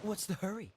What's the hurry?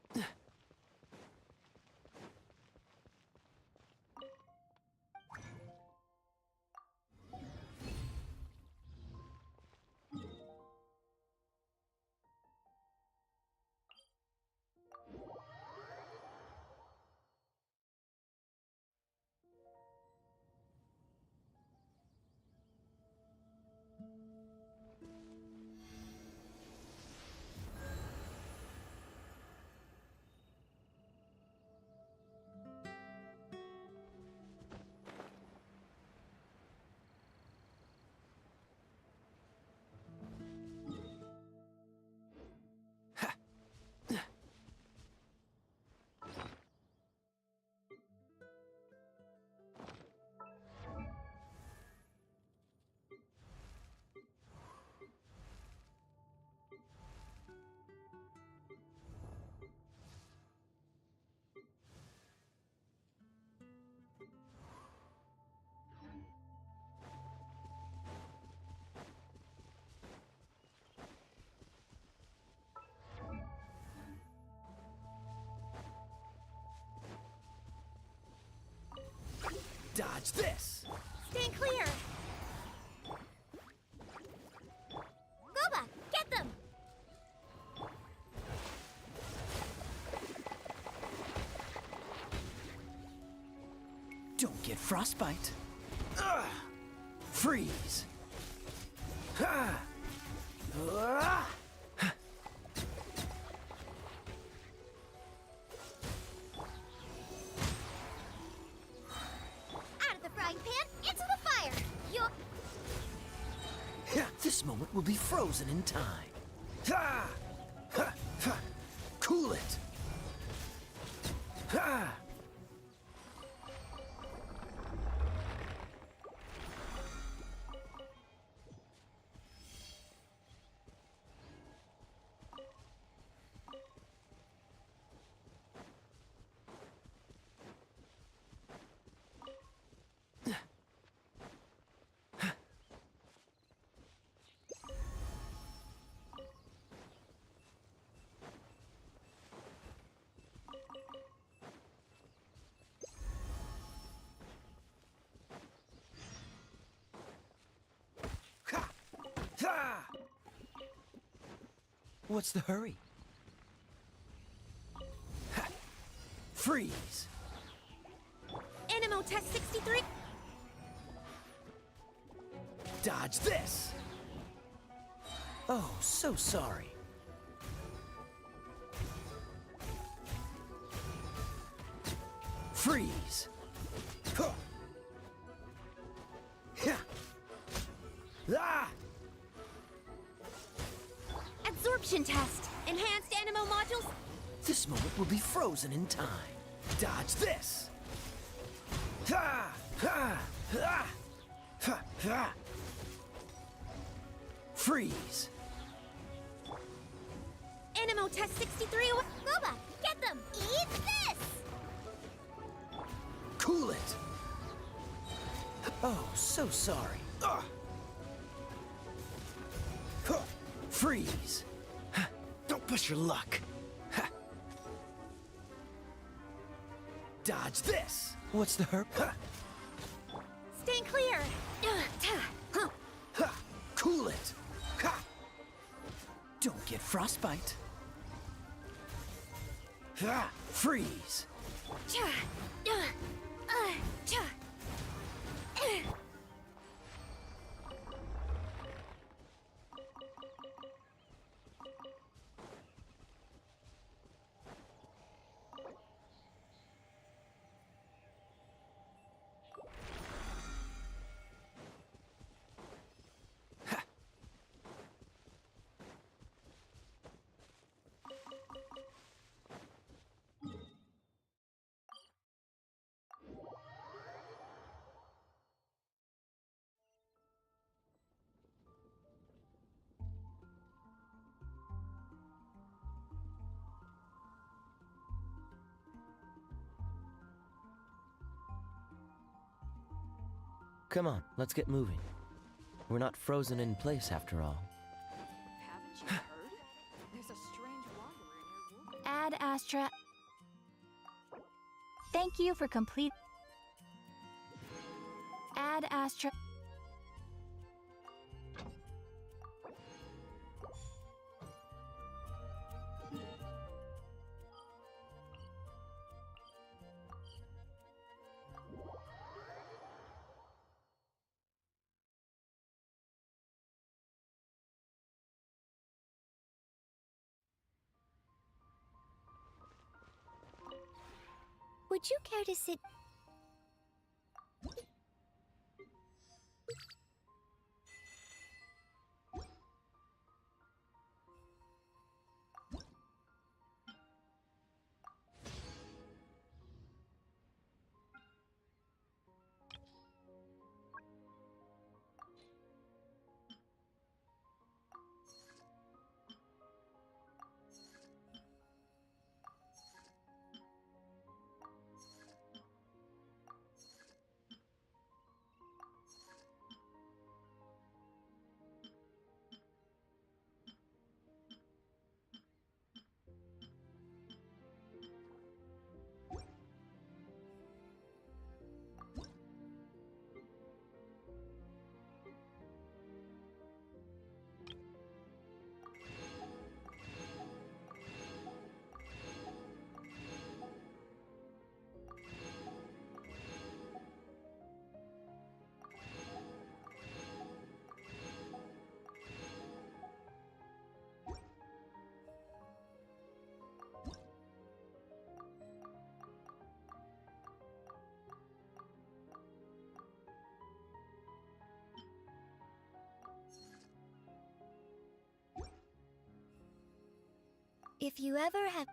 Dodge this! Stand clear! Boba, get them! Don't get frostbite. Freeze! Ha! This moment will be frozen in time. Ha! Ha! Ha! Cool it! Ha! What's the hurry? Ha! Freeze! Animo test 63! Dodge this! Oh, so sorry. Freeze! Huh! Yeah! Ah! Absorption test! Enhanced animo modules? This moment will be frozen in time. Dodge this! Ha! Ha! Ha! Ha! Ha! Freeze! Animo test 63! Boba, get them! Eat this! Cool it! Oh, so sorry. Freeze! Don't push your luck. Dodge this! What's the hurt? Stand clear! Cool it! Don't get frostbite. Freeze! Come on, let's get moving. We're not frozen in place after all. Haven't you heard? There's a strange wanderer in your Ad Astra. Thank you for complete. Ad Astra. Would you care to sit? If you ever have...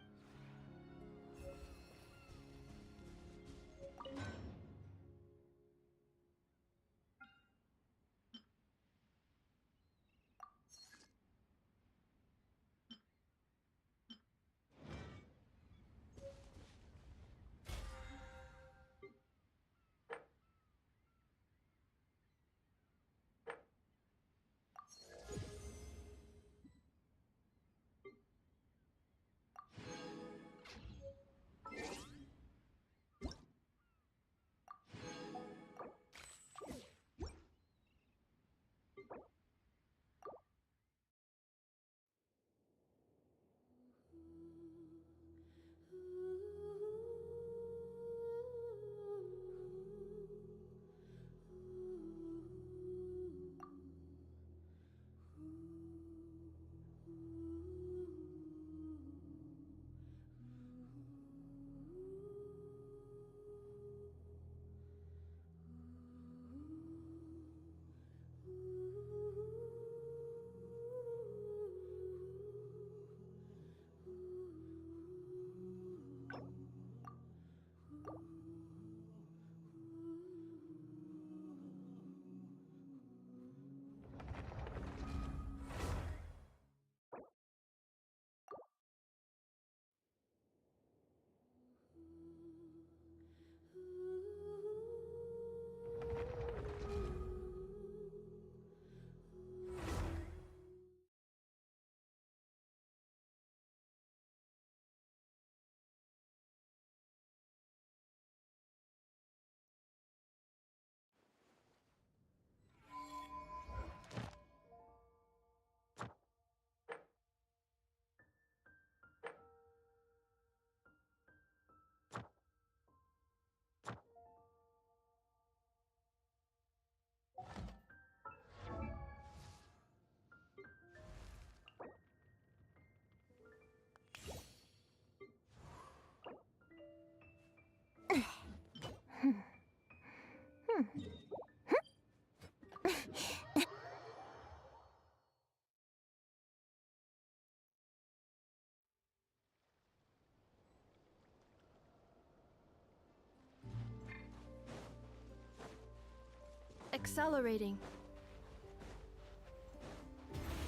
Accelerating.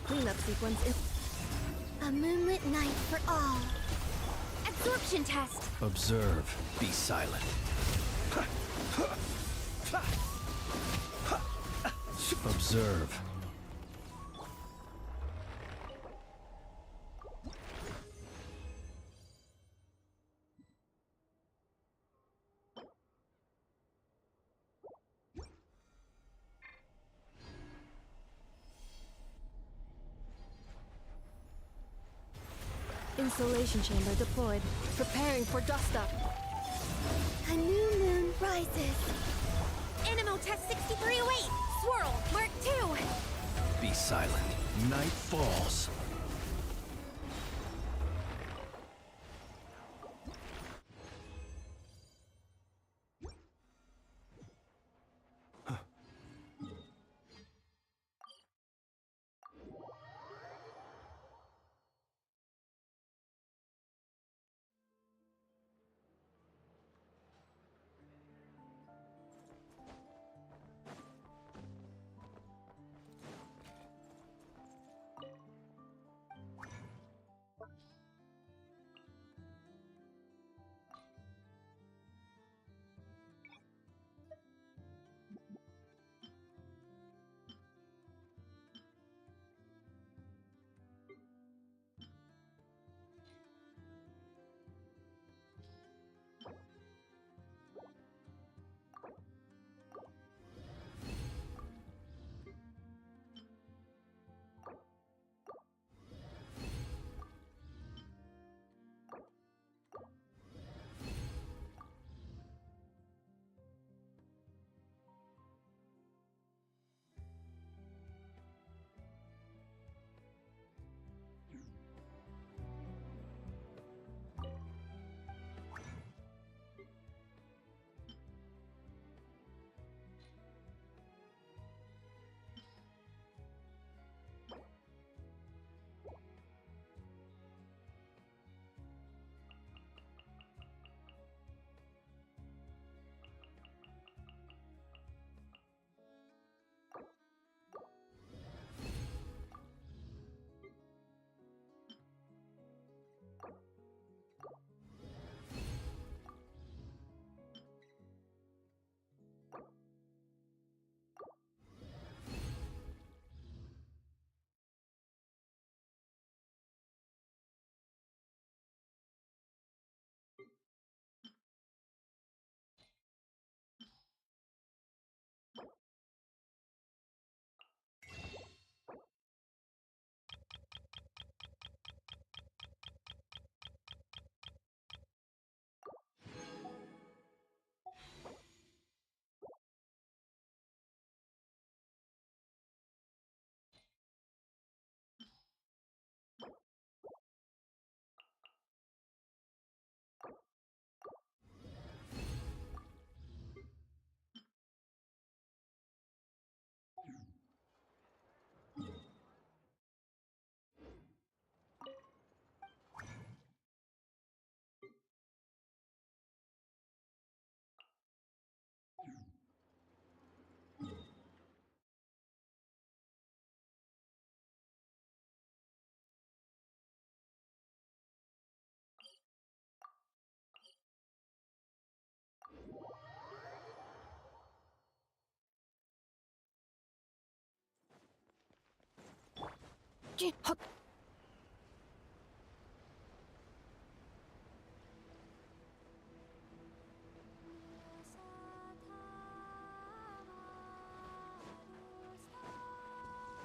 Cleanup sequence in... A moonlit night for all. Absorption test. Observe. Be silent. Observe. Insulation chamber deployed. Preparing for dust up. A new moon rises. Animal test 6308. Swirl, Mark 2. Be silent. Night falls.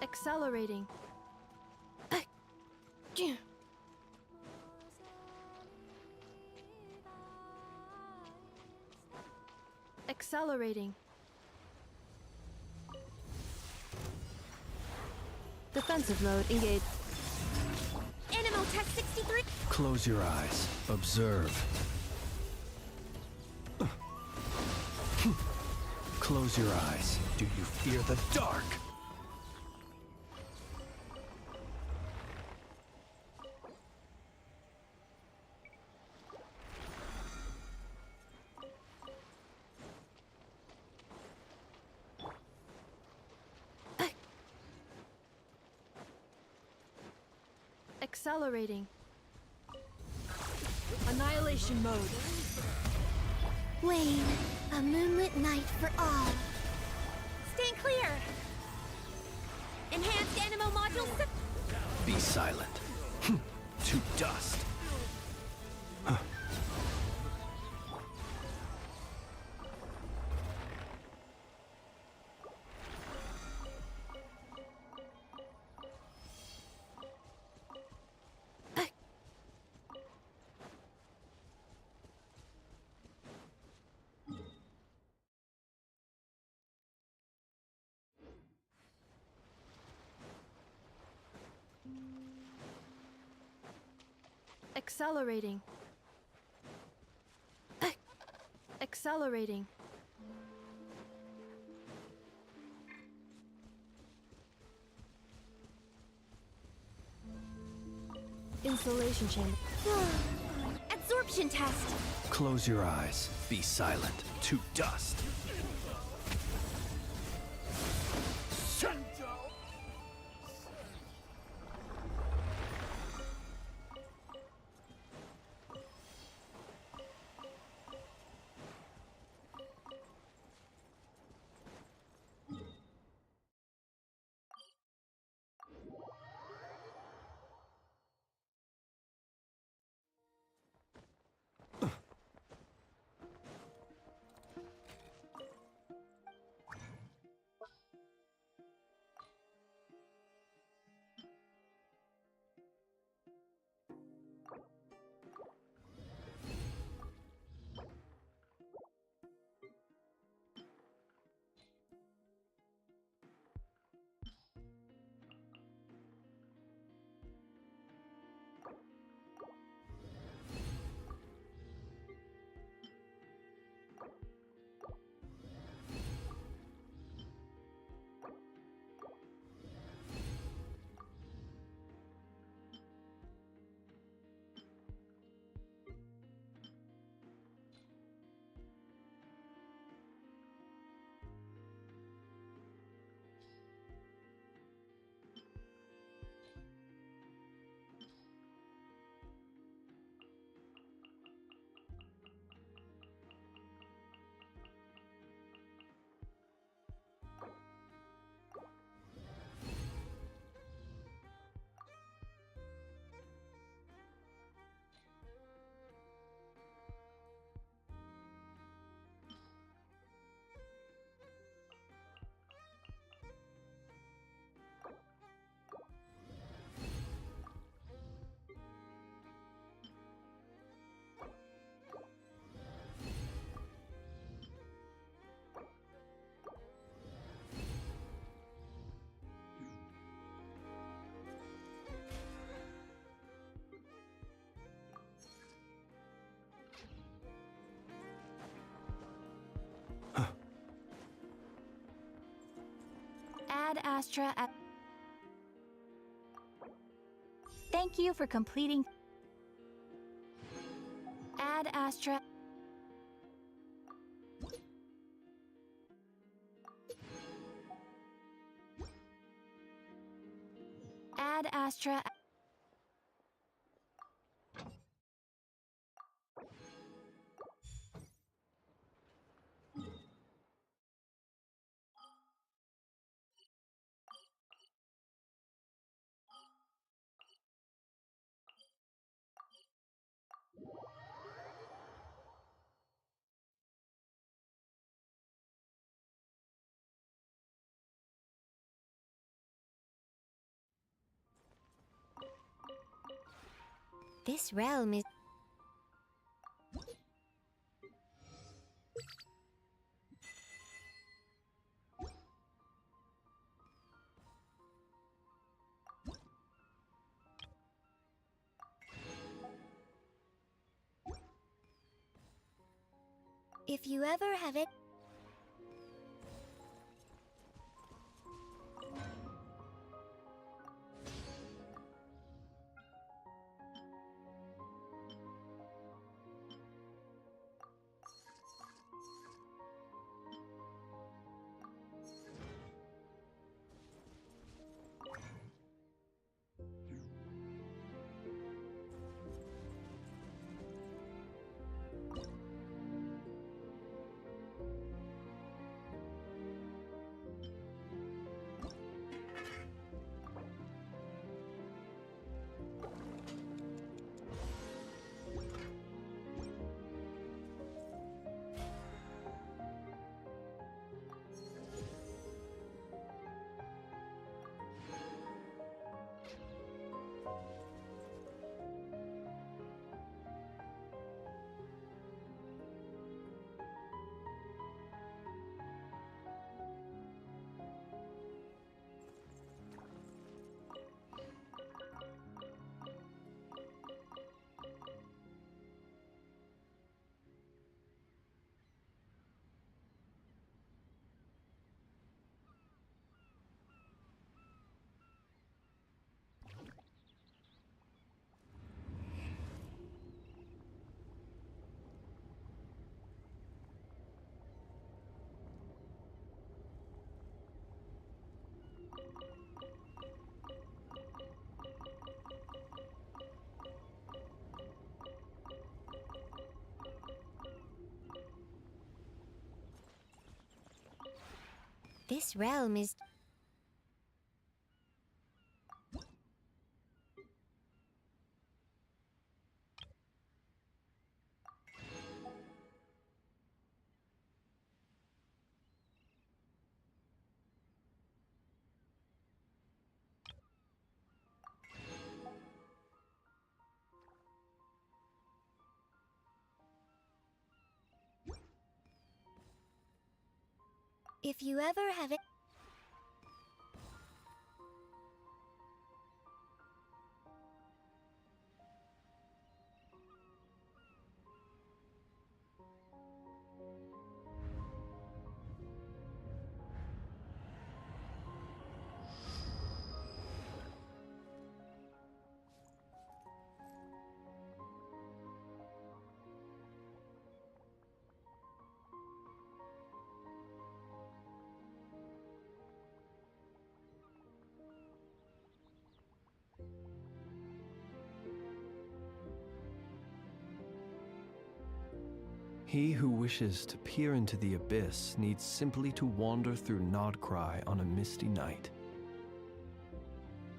Accelerating. Accelerating. Defensive mode engaged. Animal test 63. Close your eyes. Observe. Close your eyes. Do you fear the dark? Accelerating. Annihilation mode. Wane, a moonlit night for all. Stand clear. Enhanced animal module. Be silent. To dust. Accelerating. Accelerating. Insulation chamber. Absorption test. Close your eyes. Be silent. To dust. Ad Astra. Thank you for completing. Ad Astra. Ad Astra. This realm is... If you ever have it... This realm is... If you ever have it... He who wishes to peer into the abyss needs simply to wander through Nod-Krai on a misty night.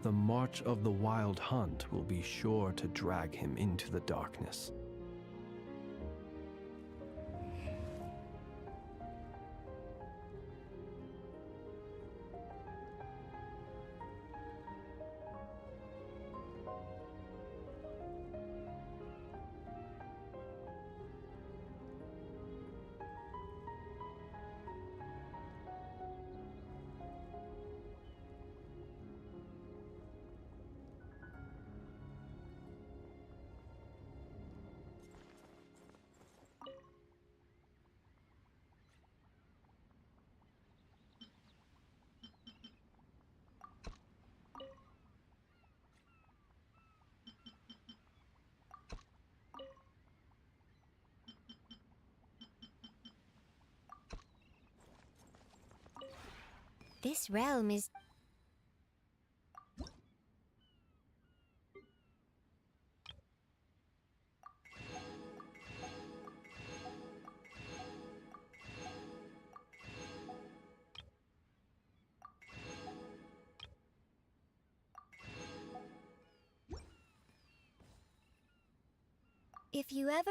The march of the wild hunt will be sure to drag him into the darkness. This realm is... If you ever...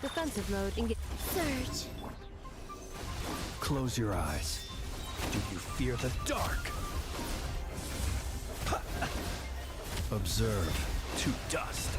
Defensive mode engage. Surge. Close your eyes. Do you fear the dark? Observe to dust.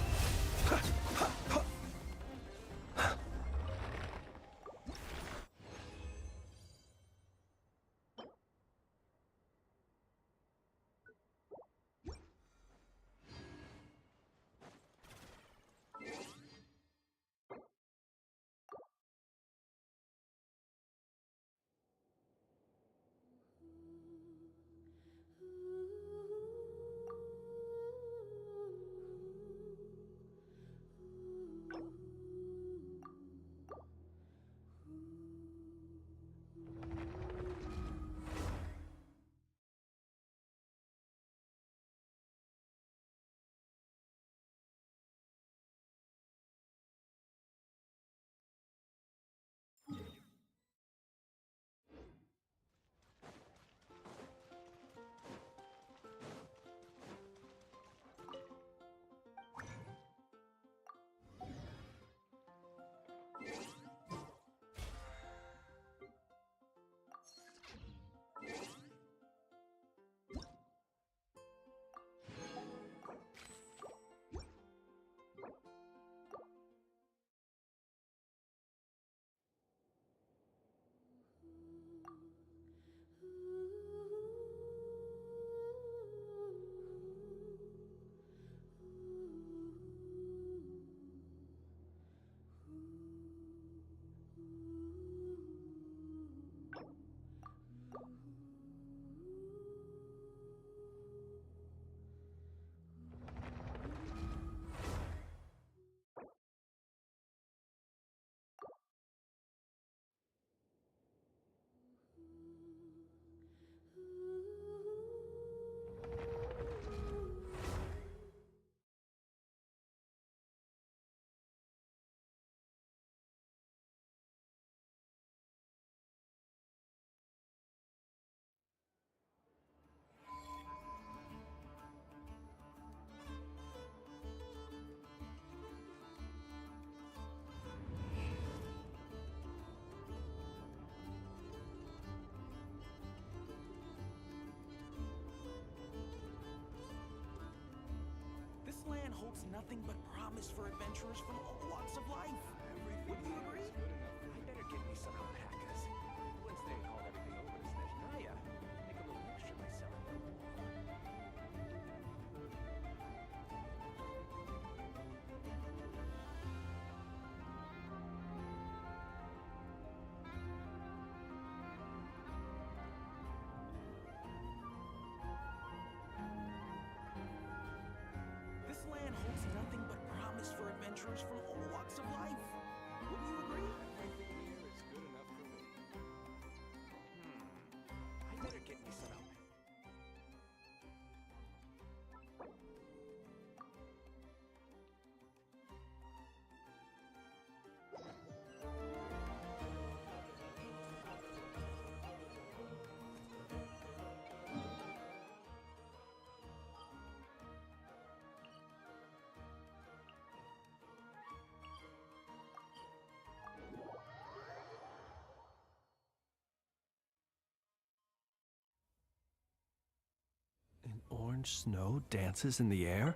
holds nothing but promise for adventurers from all walks of life. Would you agree? I better get me some alpacas. Once they called everything over to Sneznayan, make a little mixture myself. This land holds nothing but promise for adventurers from all walks of life. Would you agree? Everything here is good enough for me. I better get me some help. Orange snow dances in the air?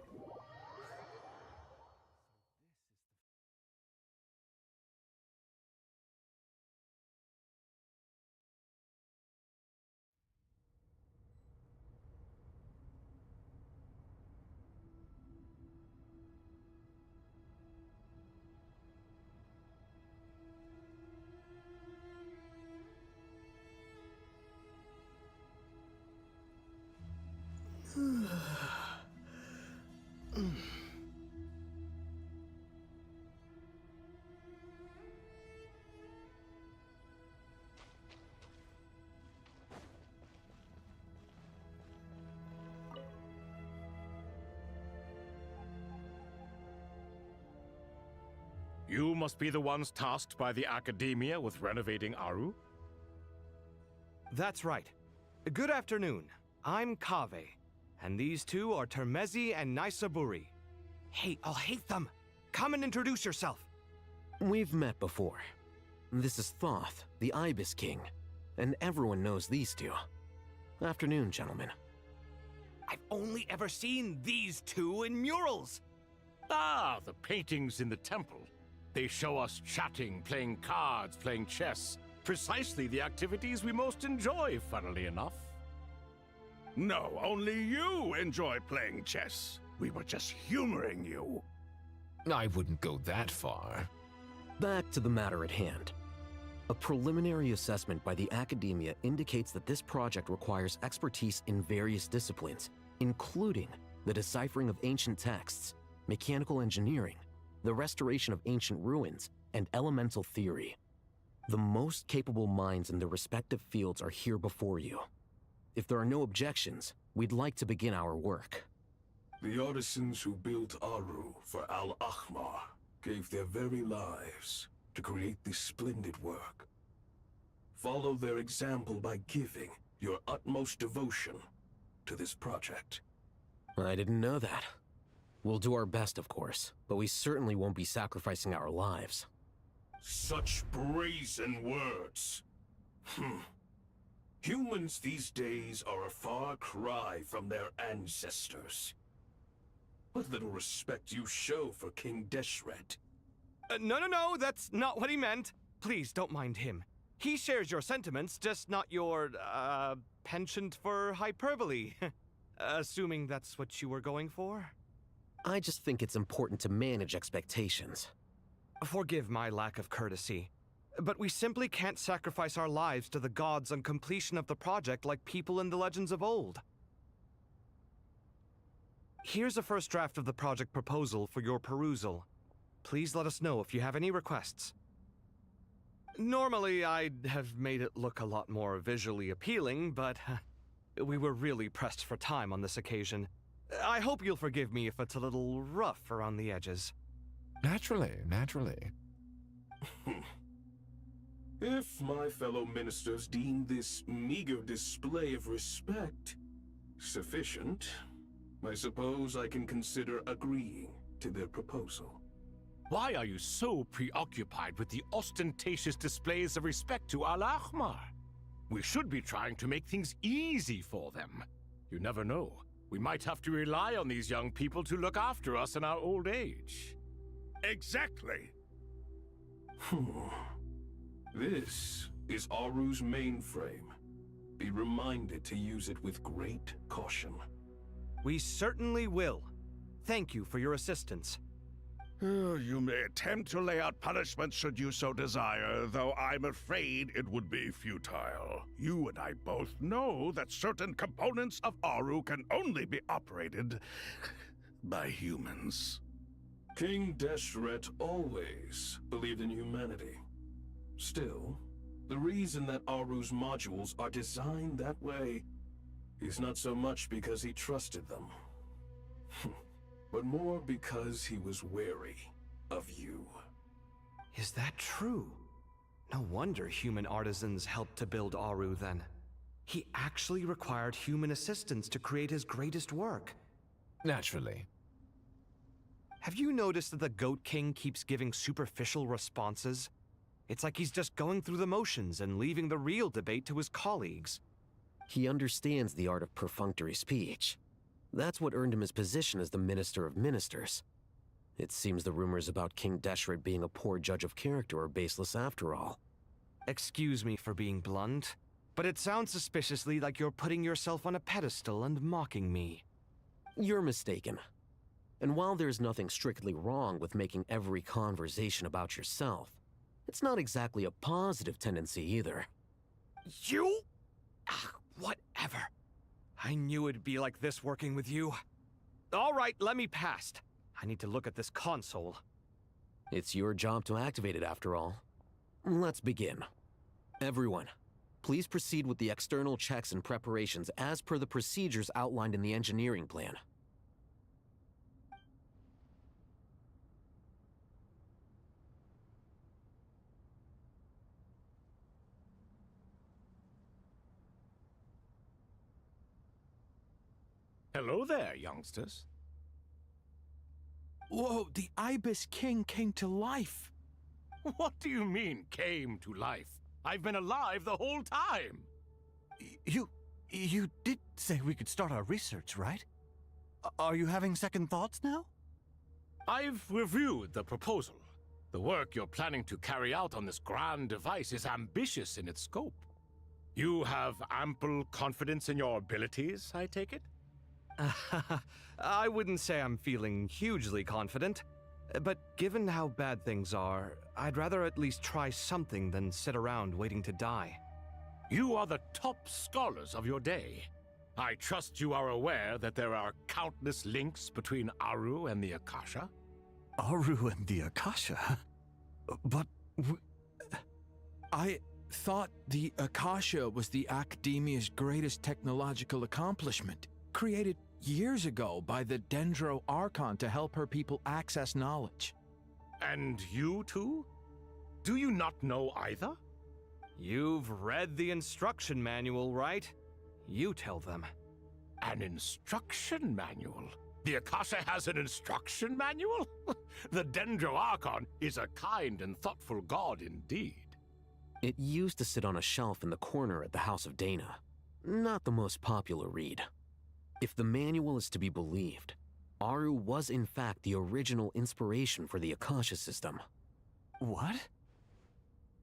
You must be the ones tasked by the Academia with renovating Aru? That's right. Good afternoon. I'm Kaveh, and these two are Termezi and Naisaburi. Hey, I'll hate them. Come and introduce yourself. We've met before. This is Thoth, the Ibis King, and everyone knows these two. Afternoon, gentlemen. I've only ever seen these two in murals. Ah, the paintings in the temple. They show us chatting, playing cards, playing chess. Precisely the activities we most enjoy, funnily enough. No, only you enjoy playing chess. We were just humoring you. I wouldn't go that far. Back to the matter at hand. A preliminary assessment by the Academia indicates that this project requires expertise in various disciplines, including the deciphering of ancient texts, mechanical engineering, the restoration of ancient ruins, and elemental theory. The most capable minds in their respective fields are here before you. If there are no objections, we'd like to begin our work. The artisans who built Aru for Al-Ahmar gave their very lives to create this splendid work. Follow their example by giving your utmost devotion to this project. I didn't know that. We'll do our best, of course, but we certainly won't be sacrificing our lives. Such brazen words. Humans these days are a far cry from their ancestors. What little respect you show for King Deshret. No, that's not what he meant. Please, don't mind him. He shares your sentiments, just not your, penchant for hyperbole. Assuming that's what you were going for? I just think it's important to manage expectations. Forgive my lack of courtesy, but we simply can't sacrifice our lives to the gods on completion of the project like people in the legends of old. Here's a first draft of the project proposal for your perusal. Please let us know if you have any requests. Normally, I'd have made it look a lot more visually appealing, but we were really pressed for time on this occasion. I hope you'll forgive me if it's a little rough around the edges. Naturally. If my fellow ministers deem this meager display of respect sufficient, I suppose I can consider agreeing to their proposal. Why are you so preoccupied with the ostentatious displays of respect to Al-Ahmar? We should be trying to make things easy for them. You never know. We might have to rely on these young people to look after us in our old age. Exactly. This is Aru's mainframe. Be reminded to use it with great caution. We certainly will. Thank you for your assistance. You may attempt to lay out punishments should you so desire, though I'm afraid it would be futile. You and I both know that certain components of Aru can only be operated by humans. King Deshret always believed in humanity. Still, the reason that Aru's modules are designed that way is not so much because he trusted them, but more because he was wary of you. Is that true? No wonder human artisans helped to build Aru then. He actually required human assistance to create his greatest work. Naturally. Have you noticed that the Goat King keeps giving superficial responses? It's like he's just going through the motions and leaving the real debate to his colleagues. He understands the art of perfunctory speech. That's what earned him his position as the Minister of Ministers. It seems the rumors about King Deshret being a poor judge of character are baseless after all. Excuse me for being blunt, but it sounds suspiciously like you're putting yourself on a pedestal and mocking me. You're mistaken. And while there's nothing strictly wrong with making every conversation about yourself, it's not exactly a positive tendency either. You? Whatever. I knew it'd be like this working with you. All right, let me past. I need to look at this console. It's your job to activate it after all. Let's begin. Everyone, please proceed with the external checks and preparations as per the procedures outlined in the engineering plan. Hello there, youngsters. Whoa, the Ibis King came to life. What do you mean, came to life? I've been alive the whole time. You did say we could start our research, right? Are you having second thoughts now? I've reviewed the proposal. The work you're planning to carry out on this grand device is ambitious in its scope. You have ample confidence in your abilities, I take it? I wouldn't say I'm feeling hugely confident, but given how bad things are, I'd rather at least try something than sit around waiting to die. You are the top scholars of your day. I trust you are aware that there are countless links between Aru and the Akasha? Aru and the Akasha? But I thought the Akasha was the Academia's greatest technological accomplishment, created years ago by the Dendro Archon to help her people access knowledge. And you too? Do you not know either? You've read the instruction manual, right? You tell them. An instruction manual? The Akasha has an instruction manual? The Dendro Archon is a kind and thoughtful god indeed. It used to sit on a shelf in the corner at the House of Dana. Not the most popular read. If the manual is to be believed, Aru was in fact the original inspiration for the Akasha system. What?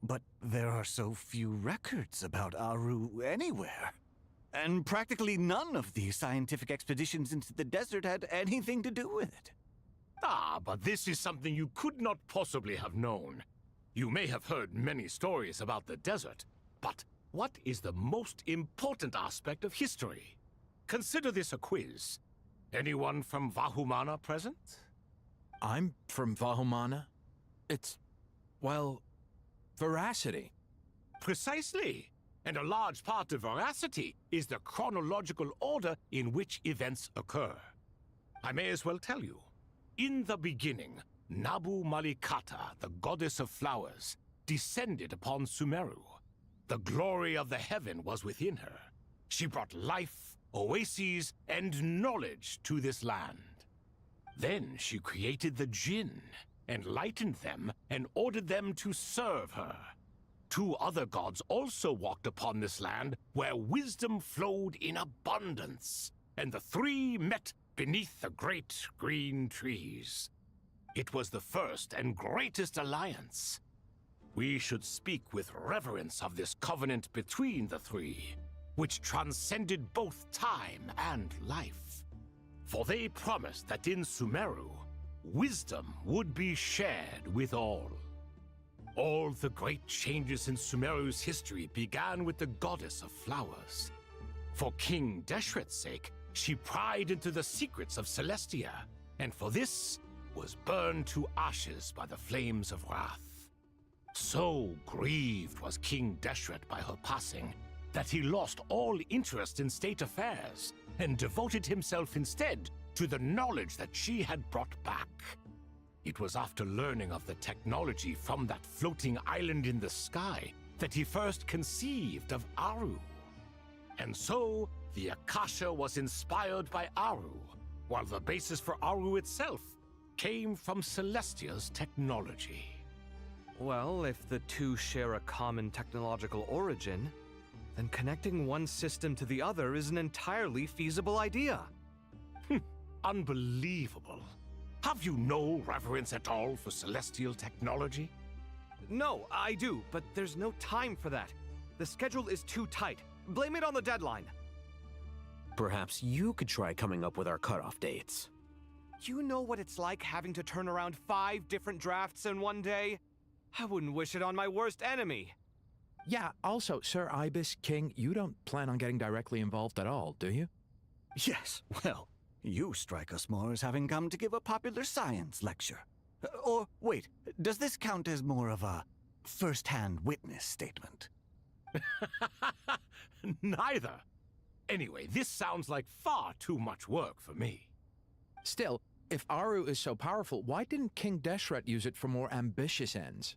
But there are so few records about Aru anywhere. And practically none of the scientific expeditions into the desert had anything to do with it. Ah, but this is something you could not possibly have known. You may have heard many stories about the desert, but what is the most important aspect of history? Consider this a quiz. Anyone from Vahumana present? I'm from Vahumana. It's, well, veracity. Precisely. And a large part of veracity is the chronological order in which events occur. I may as well tell you. In the beginning, Nabu Malikata, the goddess of flowers, descended upon Sumeru. The glory of the heaven was within her. She brought life, oases, and knowledge to this land. Then she created the Jinn, enlightened them, and ordered them to serve her. Two other gods also walked upon this land where wisdom flowed in abundance. and the three met beneath the great green trees. It was the first and greatest alliance. We should speak with reverence of this covenant between the three, which transcended both time and life. For they promised that in Sumeru, wisdom would be shared with all. All the great changes in Sumeru's history began with the goddess of flowers. For King Deshret's sake, she pried into the secrets of Celestia, and for this was burned to ashes by the flames of wrath. So grieved was King Deshret by her passing that he lost all interest in state affairs and devoted himself instead to the knowledge that she had brought back. It was after learning of the technology from that floating island in the sky that he first conceived of Aru. And so, the Akasha was inspired by Aru, while the basis for Aru itself came from Celestia's technology. Well, if the two share a common technological origin, then connecting one system to the other is an entirely feasible idea. Unbelievable. Have you no reverence at all for celestial technology? No, I do, but there's no time for that. The schedule is too tight. Blame it on the deadline. Perhaps you could try coming up with our cutoff dates. You know what it's like having to turn around 5 different drafts in one day? I wouldn't wish it on my worst enemy. Yeah, also, Sir Ibis, King, you don't plan on getting directly involved at all, do you? Yes, well, you strike us more as having come to give a popular science lecture. Or, wait, does this count as more of a first-hand witness statement? Neither. Anyway, this sounds like far too much work for me. Still, if Aru is so powerful, why didn't King Deshret use it for more ambitious ends?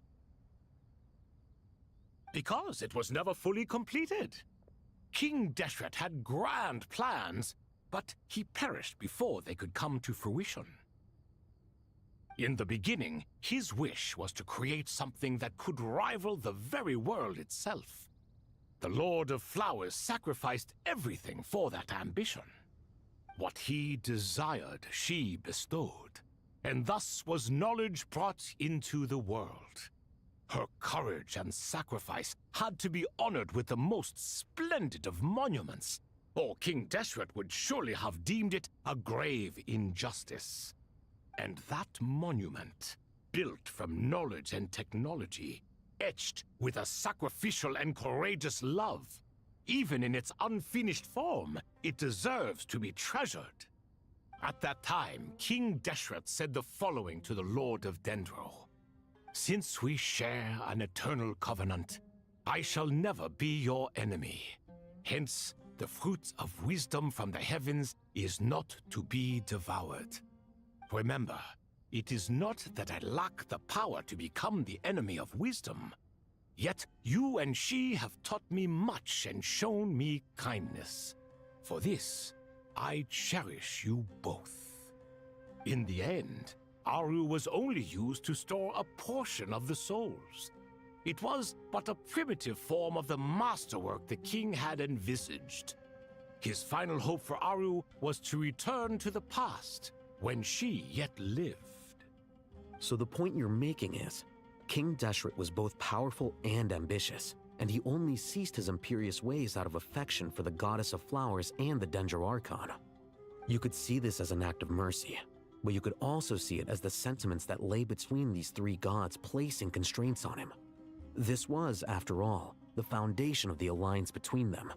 Because it was never fully completed. King Deshret had grand plans, but he perished before they could come to fruition. In the beginning, his wish was to create something that could rival the very world itself. The Lord of Flowers sacrificed everything for that ambition. What he desired, she bestowed, and thus was knowledge brought into the world. Her courage and sacrifice had to be honored with the most splendid of monuments, or King Deshret would surely have deemed it a grave injustice. And that monument, built from knowledge and technology, etched with a sacrificial and courageous love, even in its unfinished form, it deserves to be treasured. At that time, King Deshret said the following to the Lord of Dendro. Since we share an eternal covenant, I shall never be your enemy. Hence, the fruit of wisdom from the heavens is not to be devoured. Remember, it is not that I lack the power to become the enemy of wisdom. Yet you and she have taught me much and shown me kindness. For this, I cherish you both. In the end, Aru was only used to store a portion of the souls. It was but a primitive form of the masterwork the king had envisaged. His final hope for Aru was to return to the past, when she yet lived. So the point you're making is, King Deshret was both powerful and ambitious, and he only ceased his imperious ways out of affection for the goddess of flowers and the Dendro Archon. You could see this as an act of mercy, but you could also see it as the sentiments that lay between these three gods placing constraints on him. This was, after all, the foundation of the alliance between them.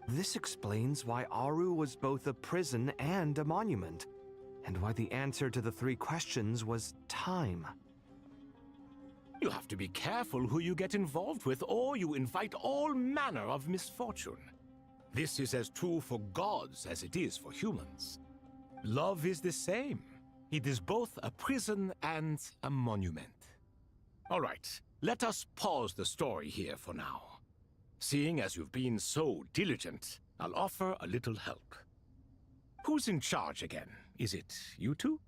This explains why Aru was both a prison and a monument, and why the answer to the 3 questions was time. You have to be careful who you get involved with, or you invite all manner of misfortune. This is as true for gods as it is for humans. Love is the same. It is both a prison and a monument. All right, let us pause the story here for now. Seeing as you've been so diligent, I'll offer a little help. Who's in charge again? Is it you two?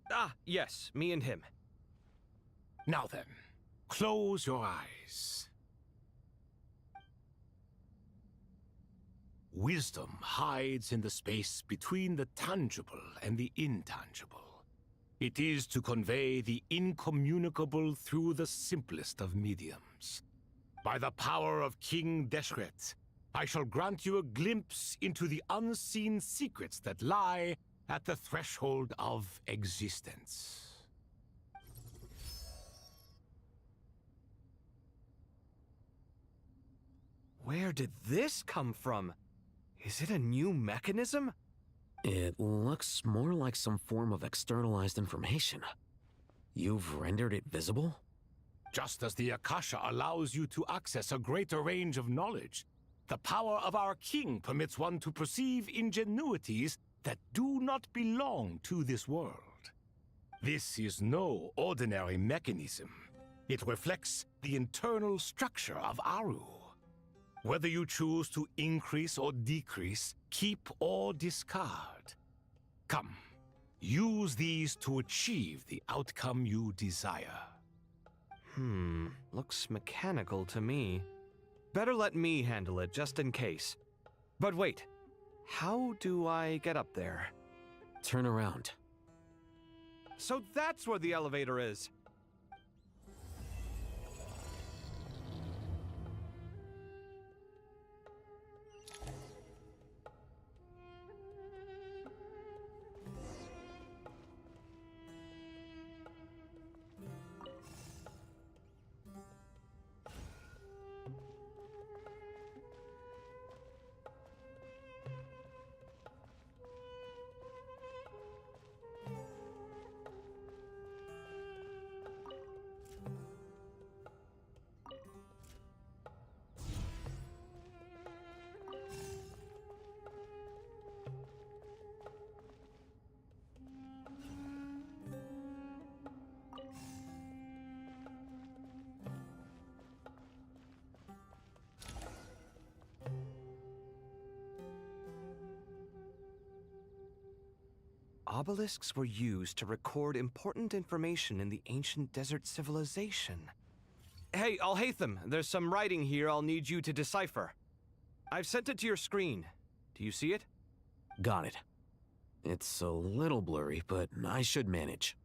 Ah, yes, me and him. Now then, close your eyes. Wisdom hides in the space between the tangible and the intangible. It is to convey the incommunicable through the simplest of mediums. By the power of King Deshret, I shall grant you a glimpse into the unseen secrets that lie at the threshold of existence. Where did this come from? Is it a new mechanism? It looks more like some form of externalized information. You've rendered it visible? Just as the Akasha allows you to access a greater range of knowledge, the power of our king permits one to perceive ingenuities that do not belong to this world. This is no ordinary mechanism. It reflects the internal structure of Aru. Whether you choose to increase or decrease, keep or discard. Come, use these to achieve the outcome you desire. Looks mechanical to me. Better let me handle it, just in case. But wait, how do I get up there? Turn around. So that's where the elevator is. Obelisks were used to record important information in the ancient desert civilization. Hey, Alhaitham, there's some writing here I'll need you to decipher. I've sent it to your screen. Do you see it? Got it. It's a little blurry, but I should manage.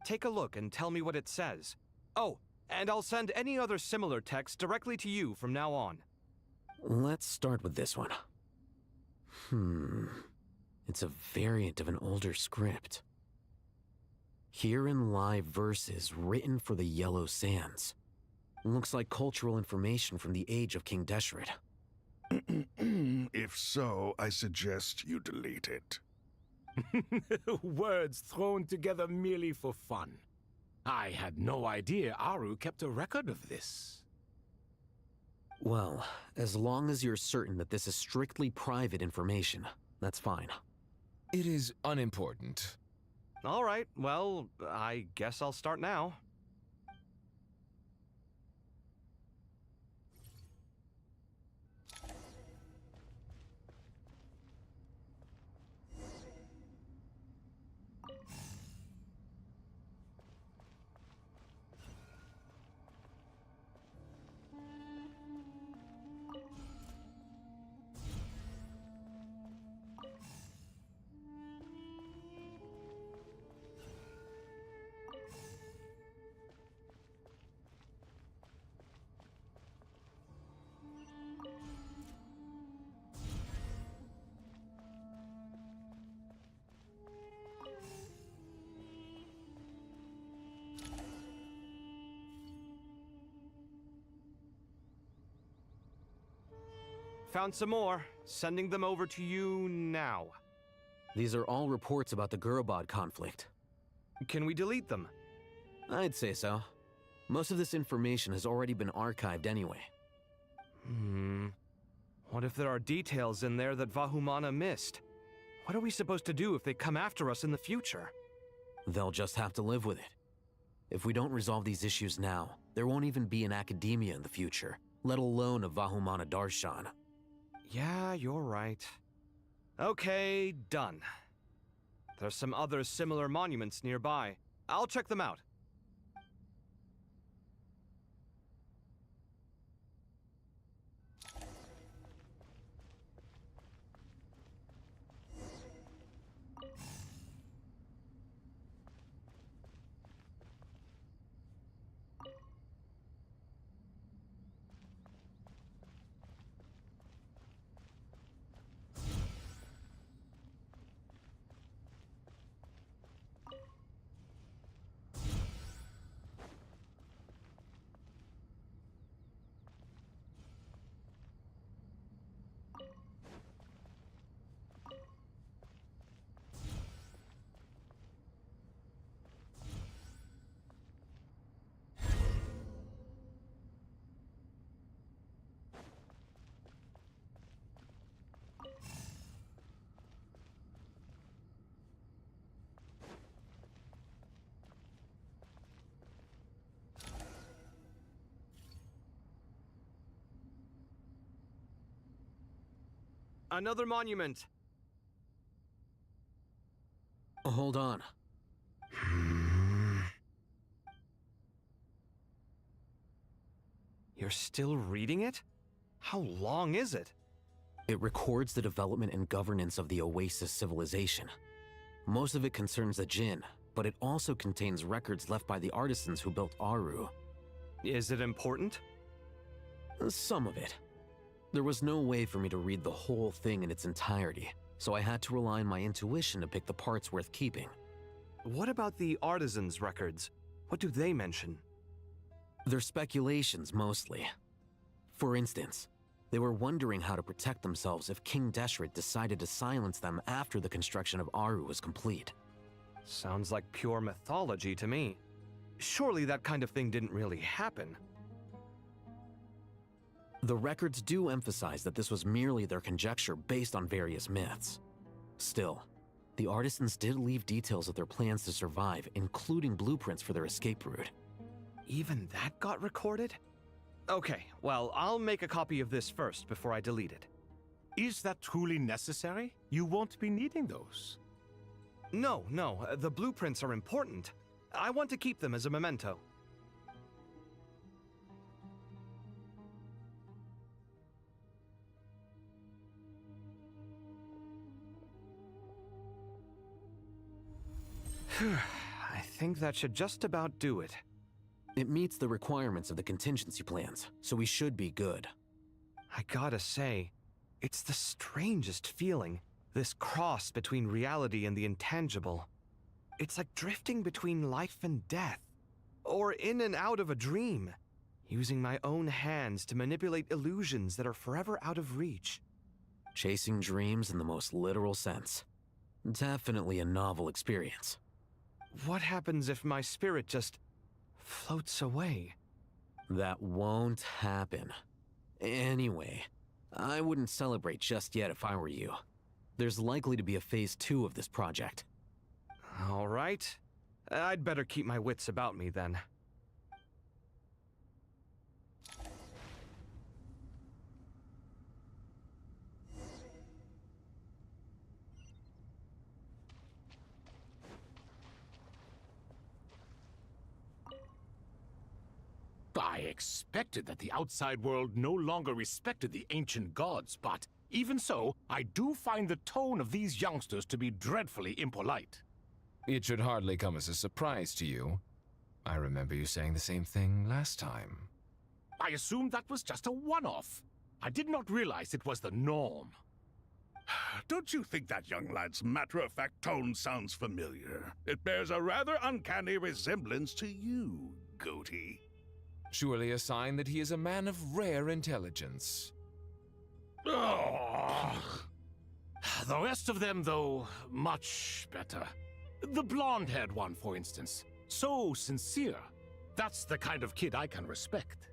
Take a look and tell me what it says. Oh, and I'll send any other similar text directly to you from now on. Let's start with this one. It's a variant of an older script. Herein lie verses written for the Yellow Sands. Looks like cultural information from the age of King Deshret. If so, I suggest you delete it. Words thrown together merely for fun. I had no idea Aru kept a record of this. Well, as long as you're certain that this is strictly private information, that's fine. It is unimportant. All right, well, I guess I'll start now. Found some more. Sending them over to you now. These are all reports about the Gurubad conflict. Can we delete them? I'd say so. Most of this information has already been archived anyway. What if there are details in there that Vahumana missed? What are we supposed to do if they come after us in the future? They'll just have to live with it. If we don't resolve these issues now, there won't even be an academia in the future, let alone a Vahumana Darshan. Yeah, you're right. Okay, done. There's some other similar monuments nearby. I'll check them out. Another monument. Hold on. You're still reading it? How long is it? It records the development and governance of the Oasis civilization. Most of it concerns the Jinn, but it also contains records left by the artisans who built Aru. Is it important? Some of it. There was no way for me to read the whole thing in its entirety, so I had to rely on my intuition to pick the parts worth keeping. What about the artisans' records? What do they mention? They're speculations, mostly. For instance, they were wondering how to protect themselves if King Deshret decided to silence them after the construction of Aru was complete. Sounds like pure mythology to me. Surely that kind of thing didn't really happen. The records do emphasize that this was merely their conjecture based on various myths. Still, the artisans did leave details of their plans to survive, including blueprints for their escape route. Even that got recorded? Okay, well, I'll make a copy of this first before I delete it. Is that truly necessary? You won't be needing those. No, the blueprints are important. I want to keep them as a memento. I think that should just about do it. It meets the requirements of the contingency plans, so we should be good. I gotta say, it's the strangest feeling, this cross between reality and the intangible. It's like drifting between life and death, or in and out of a dream, using my own hands to manipulate illusions that are forever out of reach. Chasing dreams in the most literal sense. Definitely a novel experience. What happens if my spirit just floats away? That won't happen. Anyway, I wouldn't celebrate just yet if I were you. There's likely to be a phase 2 of this project. All right. I'd better keep my wits about me then. I expected that the outside world no longer respected the ancient gods, but even so, I do find the tone of these youngsters to be dreadfully impolite. It should hardly come as a surprise to you. I remember you saying the same thing last time. I assumed that was just a one-off. I did not realize it was the norm. Don't you think that young lad's matter-of-fact tone sounds familiar? It bears a rather uncanny resemblance to you, Goatee. Surely a sign that he is a man of rare intelligence. The rest of them, though, much better. The blonde-haired one, for instance. So sincere. That's the kind of kid I can respect.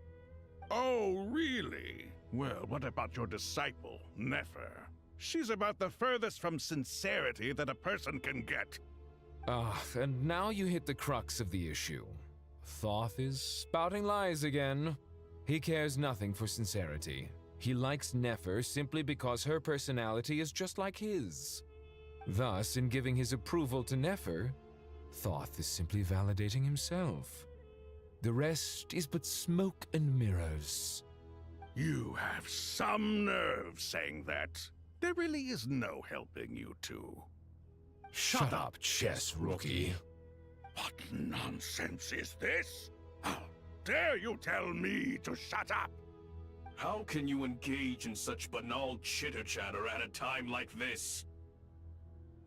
Oh, really? Well, what about your disciple, Nefer? She's about the furthest from sincerity that a person can get. And now you hit the crux of the issue. Thoth is spouting lies again. He cares nothing for sincerity. He likes Nefer simply because her personality is just like his. Thus, in giving his approval to Nefer, Thoth is simply validating himself. The rest is but smoke and mirrors. You have some nerve saying that. There really is no helping you two. Shut up, chess rookie. What nonsense is this? How dare you tell me to shut up? How can you engage in such banal chitter-chatter at a time like this?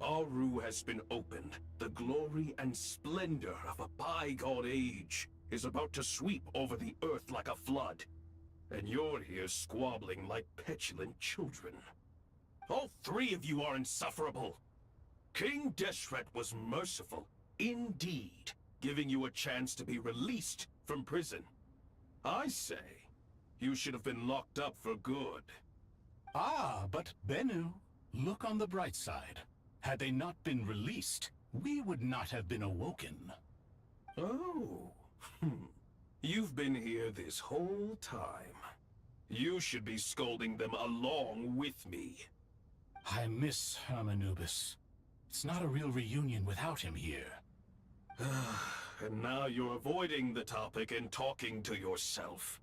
Aru has been opened. The glory and splendor of a bygone age is about to sweep over the earth like a flood. And you're here squabbling like petulant children. All three of you are insufferable. King Deshret was merciful, indeed, giving you a chance to be released from prison. I say, you should have been locked up for good. Ah, but Bennu, look on the bright side. Had they not been released, we would not have been awoken. Oh, you've been here this whole time. You should be scolding them along with me. I miss Hermanubis. It's not a real reunion without him here. And now you're avoiding the topic and talking to yourself.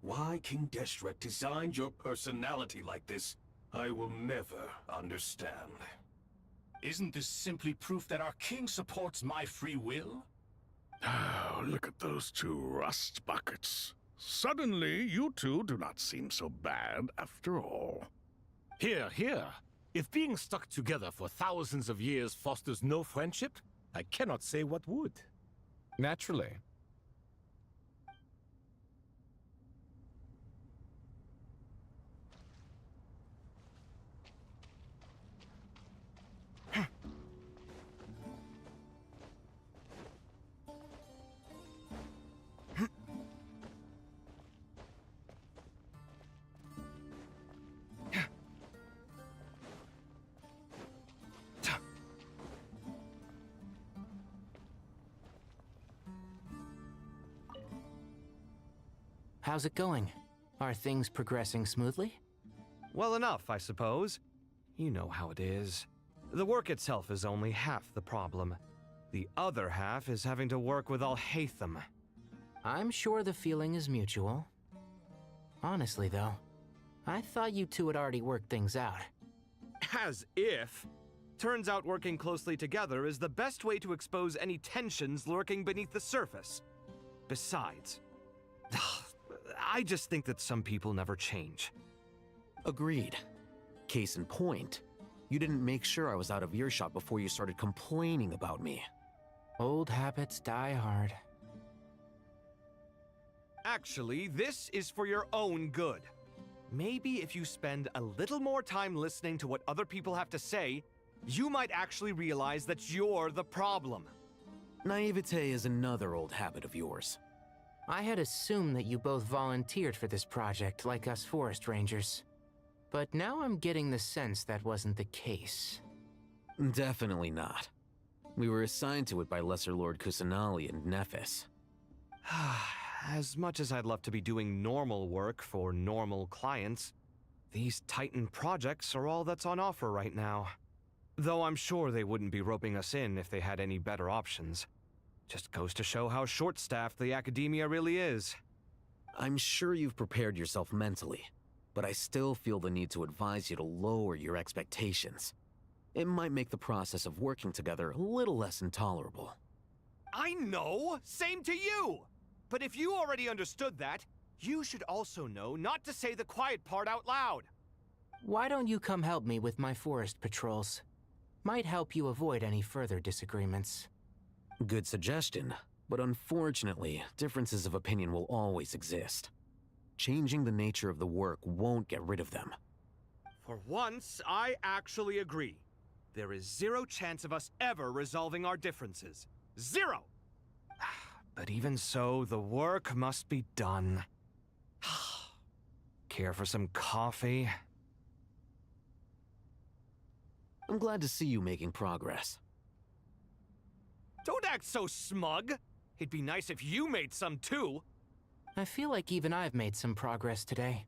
Why King Deshret designed your personality like this, I will never understand. Isn't this simply proof that our king supports my free will? Oh, look at those two rust buckets. Suddenly, you two do not seem so bad after all. Here, here. If being stuck together for thousands of years fosters no friendship, I cannot say what would. Naturally. How's it going? Are things progressing smoothly? Well enough, I suppose. You know how it is. The work itself is only half the problem. The other half is having to work with Al-Haytham. I'm sure the feeling is mutual. Honestly, though, I thought you two had already worked things out. As if. Turns out working closely together is the best way to expose any tensions lurking beneath the surface. Besides, I just think that some people never change. Agreed. Case in point, you didn't make sure I was out of earshot before you started complaining about me. Old habits die hard. Actually, this is for your own good. Maybe if you spend a little more time listening to what other people have to say, you might actually realize that you're the problem. Naivete is another old habit of yours. I had assumed that you both volunteered for this project, like us forest rangers. But now I'm getting the sense that wasn't the case. Definitely not. We were assigned to it by Lesser Lord Kusanali and Nephis. As much as I'd love to be doing normal work for normal clients, these Titan projects are all that's on offer right now. Though I'm sure they wouldn't be roping us in if they had any better options. Just goes to show how short-staffed the academia really is. I'm sure you've prepared yourself mentally, but I still feel the need to advise you to lower your expectations. It might make the process of working together a little less intolerable. I know! Same to you! But if you already understood that, you should also know not to say the quiet part out loud. Why don't you come help me with my forest patrols? Might help you avoid any further disagreements. Good suggestion, but unfortunately, differences of opinion will always exist. Changing the nature of the work won't get rid of them. For once, I actually agree. There is zero chance of us ever resolving our differences. Zero! But even so, the work must be done. Care for some coffee? I'm glad to see you making progress. Don't act so smug! It'd be nice if you made some too! I feel like even I've made some progress today.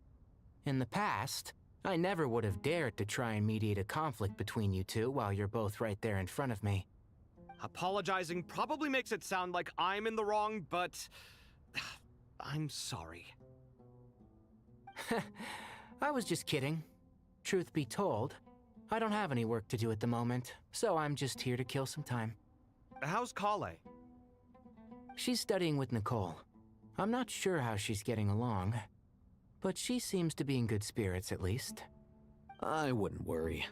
In the past, I never would have dared to try and mediate a conflict between you two while you're both right there in front of me. Apologizing probably makes it sound like I'm in the wrong, but I'm sorry. I was just kidding. Truth be told, I don't have any work to do at the moment, so I'm just here to kill some time. How's Collie? She's studying with Nicole. I'm not sure how she's getting along, but she seems to be in good spirits at least. I wouldn't worry.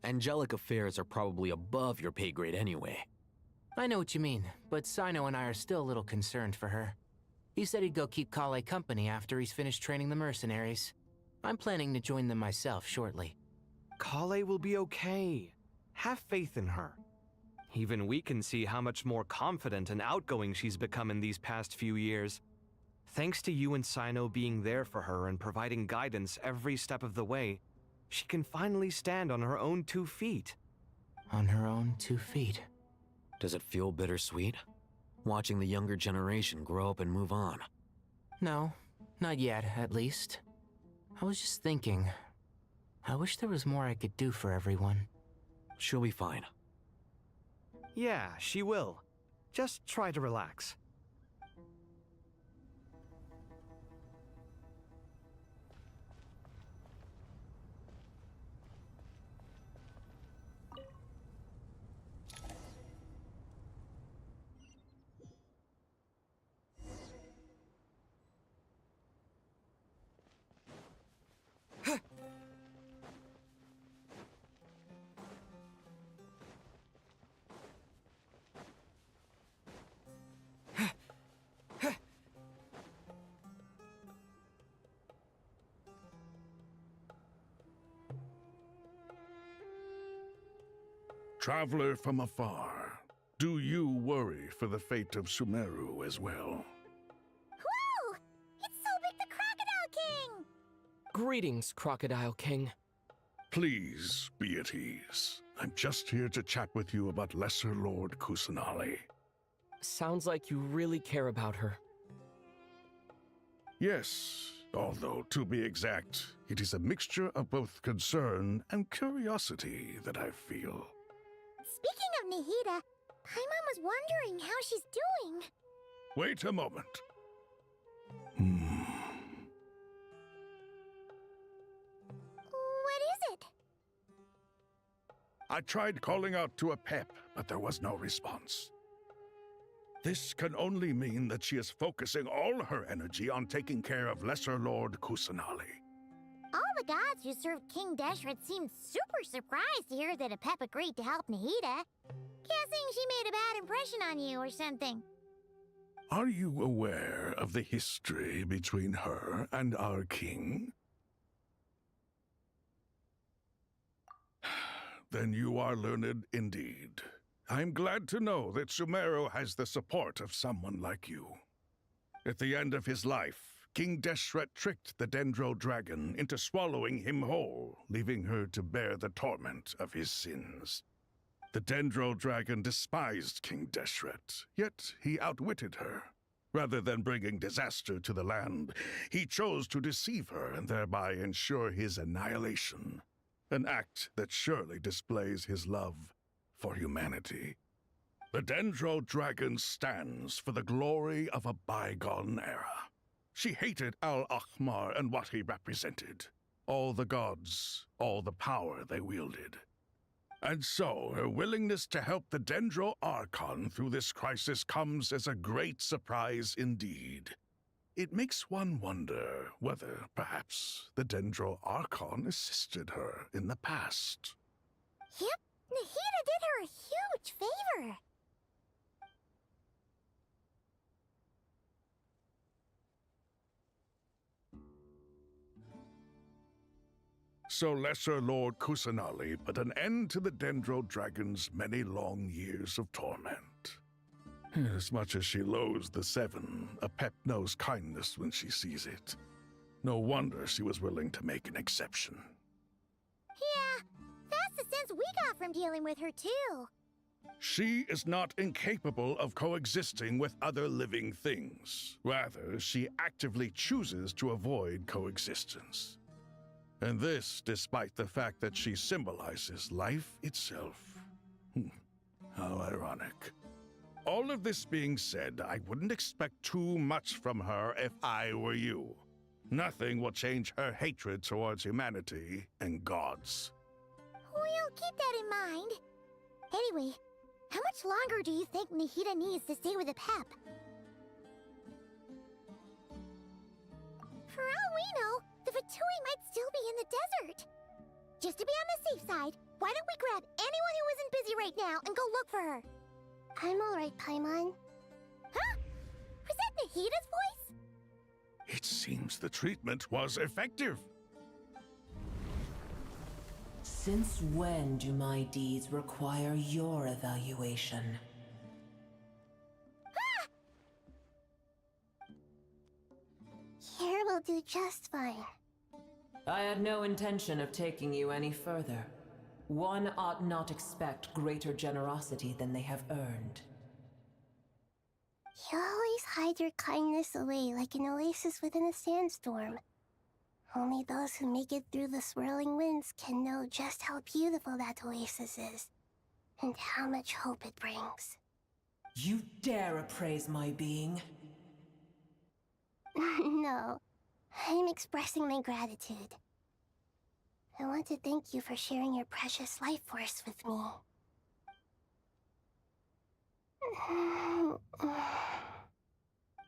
Angelic affairs are probably above your pay grade anyway. I know what you mean, but Sino and I are still a little concerned for her. He said he'd go keep Collie company after he's finished training the mercenaries. I'm planning to join them myself shortly. Collie will be okay. Have faith in her. Even we can see how much more confident and outgoing she's become in these past few years. Thanks to you and Sino being there for her and providing guidance every step of the way, she can finally stand on her own 2 feet. On her own 2 feet. Does it feel bittersweet? Watching the younger generation grow up and move on? No, not yet, at least. I was just thinking, I wish there was more I could do for everyone. She'll be fine. Yeah, she will. Just try to relax. Traveler from afar, do you worry for the fate of Sumeru as well? Whoa! It's Sobek the Crocodile King! Greetings, Crocodile King. Please be at ease. I'm just here to chat with you about Lesser Lord Kusanali. Sounds like you really care about her. Yes, although to be exact, it is a mixture of both concern and curiosity that I feel. Speaking of Nahida, Paimon was wondering how she's doing. Wait a moment. What is it? I tried calling out to a pep, but there was no response. This can only mean that she is focusing all her energy on taking care of Lesser Lord Kusanali. All the gods who served King Deshret seemed super surprised to hear that a pep agreed to help Nahida. Guessing she made a bad impression on you or something. Are you aware of the history between her and our king? Then you are learned indeed. I'm glad to know that Sumeru has the support of someone like you. At the end of his life, King Deshret tricked the Dendro Dragon into swallowing him whole, leaving her to bear the torment of his sins. The Dendro Dragon despised King Deshret, yet he outwitted her. Rather than bringing disaster to the land, he chose to deceive her and thereby ensure his annihilation. An act that surely displays his love for humanity. The Dendro Dragon stands for the glory of a bygone era. She hated Al-Ahmar and what he represented. All the gods, all the power they wielded. And so, her willingness to help the Dendro Archon through this crisis comes as a great surprise indeed. It makes one wonder whether, perhaps, the Dendro Archon assisted her in the past. Yep, Nahida did her a huge favor. So Lesser Lord Kusanali put an end to the Dendro Dragon's many long years of torment. As much as she loathes the Seven, a pep knows kindness when she sees it. No wonder she was willing to make an exception. Yeah, that's the sense we got from dealing with her too. She is not incapable of coexisting with other living things. Rather, she actively chooses to avoid coexistence. And this despite the fact that she symbolizes life itself. How ironic. All of this being said, I wouldn't expect too much from her if I were you. Nothing will change her hatred towards humanity and gods. We'll keep that in mind. Anyway, how much longer do you think Nahida needs to stay with the pep? For all we know, the Fatui might still be in the desert. Just to be on the safe side, why don't we grab anyone who isn't busy right now and go look for her? I'm alright, Paimon. Huh? Was that Nahida's voice? It seems the treatment was effective. Since when do my deeds require your evaluation? Here will do just fine. I had no intention of taking you any further. One ought not expect greater generosity than they have earned. You always hide your kindness away like an oasis within a sandstorm. Only those who make it through the swirling winds can know just how beautiful that oasis is, and how much hope it brings. You dare appraise my being? No, I'm expressing my gratitude. I want to thank you for sharing your precious life force with me.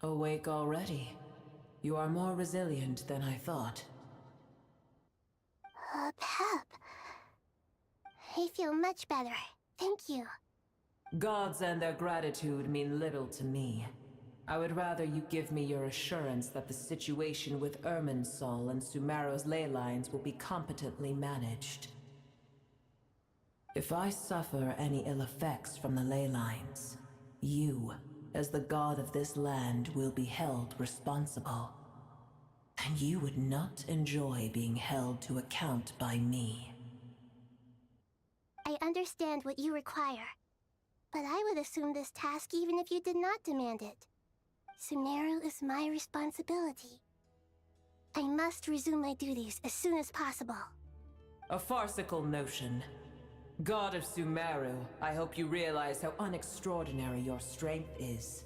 Awake already. You are more resilient than I thought. Pep. I feel much better. Thank you. Gods and their gratitude mean little to me. I would rather you give me your assurance that the situation with Irminsul and Sumeru's ley lines will be competently managed. If I suffer any ill effects from the ley lines, you, as the god of this land, will be held responsible. And you would not enjoy being held to account by me. I understand what you require, but I would assume this task even if you did not demand it. Sumeru is my responsibility. I must resume my duties as soon as possible. A farcical notion. God of Sumeru, I hope you realize how unextraordinary your strength is.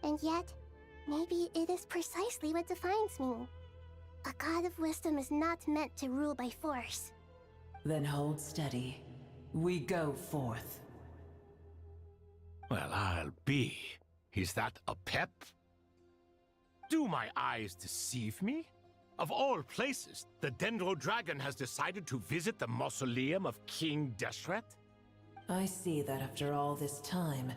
And yet, maybe it is precisely what defines me. A god of wisdom is not meant to rule by force. Then hold steady. We go forth. Well, I'll be. Is that a pep? Do my eyes deceive me? Of all places, the Dendro Dragon has decided to visit the mausoleum of King Deshret? I see that after all this time,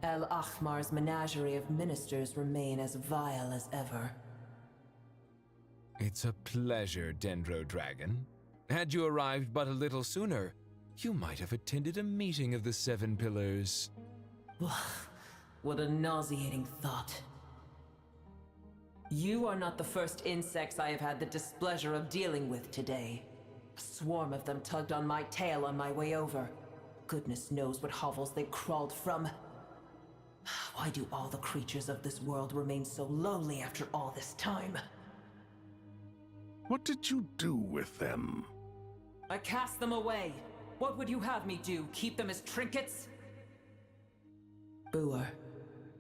El Ahmar's menagerie of ministers remain as vile as ever. It's a pleasure, Dendro Dragon. Had you arrived but a little sooner, you might have attended a meeting of the Seven Pillars. What a nauseating thought. You are not the first insects I have had the displeasure of dealing with today. A swarm of them tugged on my tail on my way over. Goodness knows what hovels they crawled from. Why do all the creatures of this world remain so lowly after all this time? What did you do with them? I cast them away. What would you have me do? Keep them as trinkets? Boer,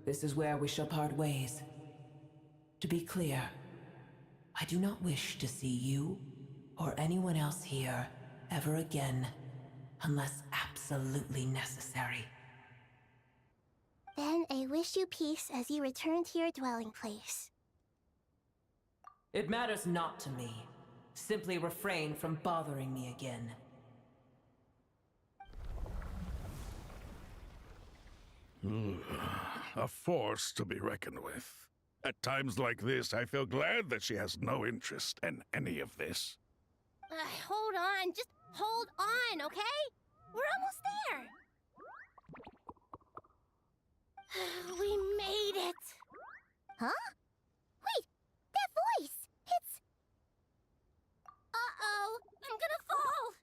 this is where we shall part ways. To be clear, I do not wish to see you or anyone else here ever again, unless absolutely necessary. Then I wish you peace as you return to your dwelling place. It matters not to me. Simply refrain from bothering me again. A force to be reckoned with. At times like this, I feel glad that she has no interest in any of this. Hold on, just hold on, okay? We're almost there. We made it. Huh? Wait, that voice! It's... Uh-oh, I'm gonna fall!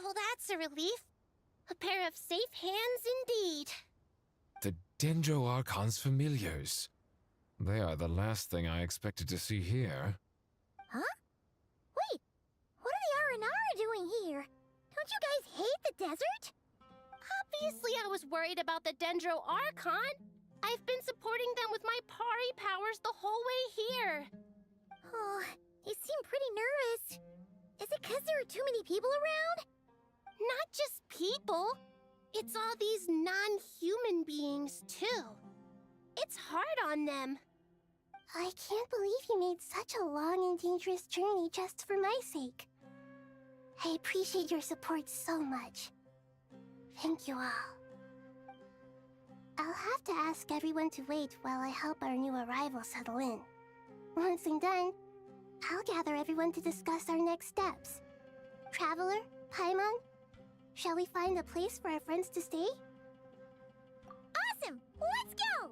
Well, that's a relief. A pair of safe hands indeed. The Dendro Archon's familiars. They are the last thing I expected to see here. Huh? Wait, what are the Arinara doing here? Don't you guys hate the desert? Obviously I was worried about the Dendro Archon. I've been supporting them with my Pari powers the whole way here. Oh, you seem pretty nervous. Is it because there are too many people around? Not just people. It's all these non-human beings, too. It's hard on them. I can't believe you made such a long and dangerous journey just for my sake. I appreciate your support so much. Thank you all. I'll have to ask everyone to wait while I help our new arrival settle in. Once I'm done, I'll gather everyone to discuss our next steps. Traveler, Paimon, shall we find a place for our friends to stay? Awesome! Let's go!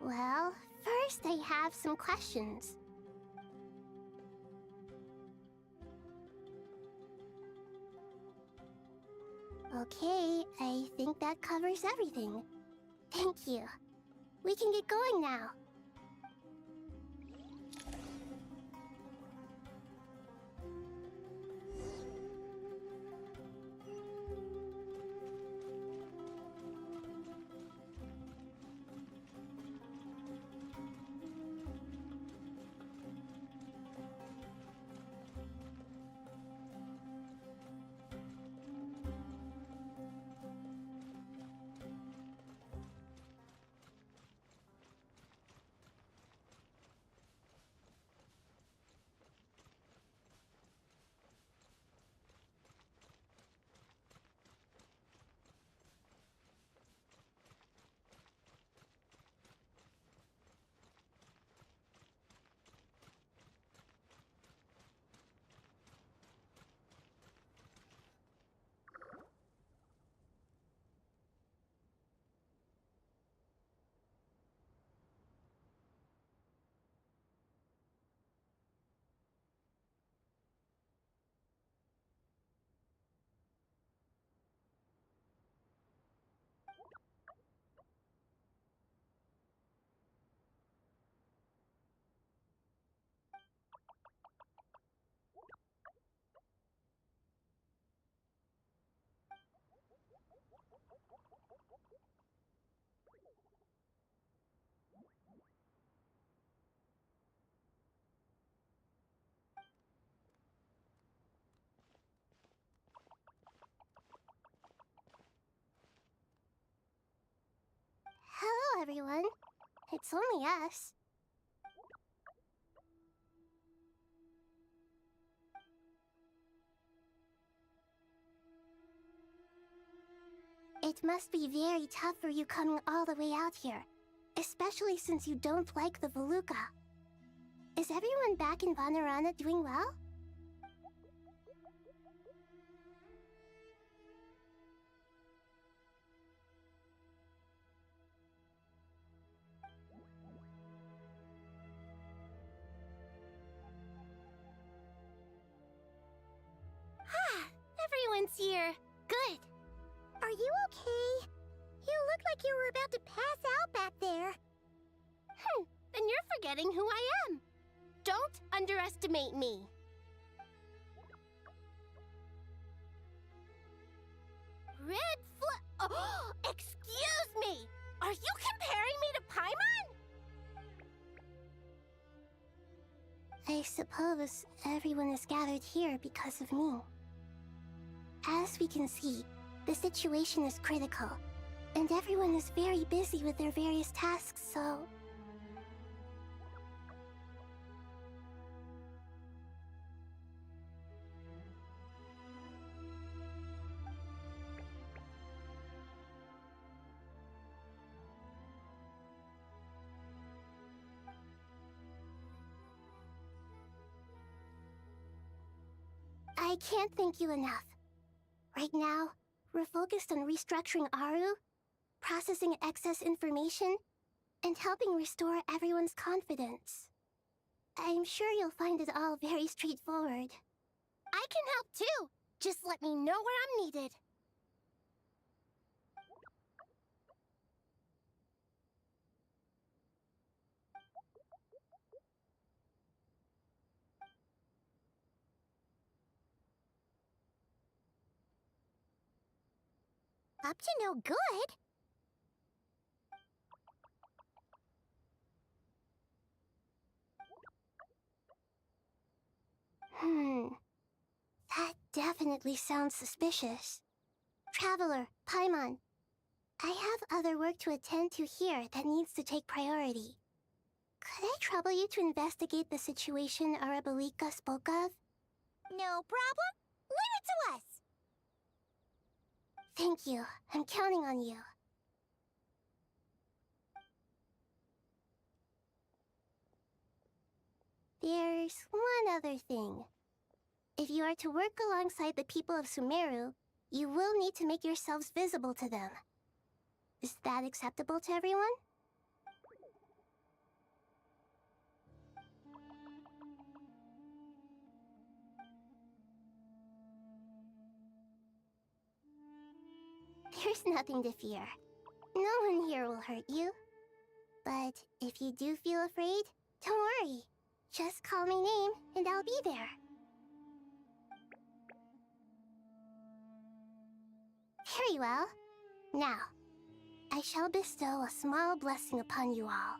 Well, first I have some questions. Okay, I think that covers everything. Thank you. We can get going now. Hello, everyone. It's only us. It must be very tough for you coming all the way out here, especially since you don't like the Voluka. Is everyone back in Vanarana doing well? Everyone's here. Good. Are you okay? You look like you were about to pass out back there. Then you're forgetting who I am. Don't underestimate me. Red Oh, excuse me! Are you comparing me to Paimon? I suppose everyone is gathered here because of me. As we can see, the situation is critical, and everyone is very busy with their various tasks, so... I can't thank you enough. Right now, we're focused on restructuring Aru, processing excess information, and helping restore everyone's confidence. I'm sure you'll find it all very straightforward. I can help too! Just let me know where I'm needed. Up to no good? That definitely sounds suspicious. Traveler, Paimon, I have other work to attend to here that needs to take priority. Could I trouble you to investigate the situation Arabalika spoke of? No problem. Leave it to us. Thank you. I'm counting on you. There's one other thing. If you are to work alongside the people of Sumeru, you will need to make yourselves visible to them. Is that acceptable to everyone? nothing to fear. No one here will hurt you. But if you do feel afraid, don't worry. Just call my name and I'll be there. Very well. Now, I shall bestow a small blessing upon you all.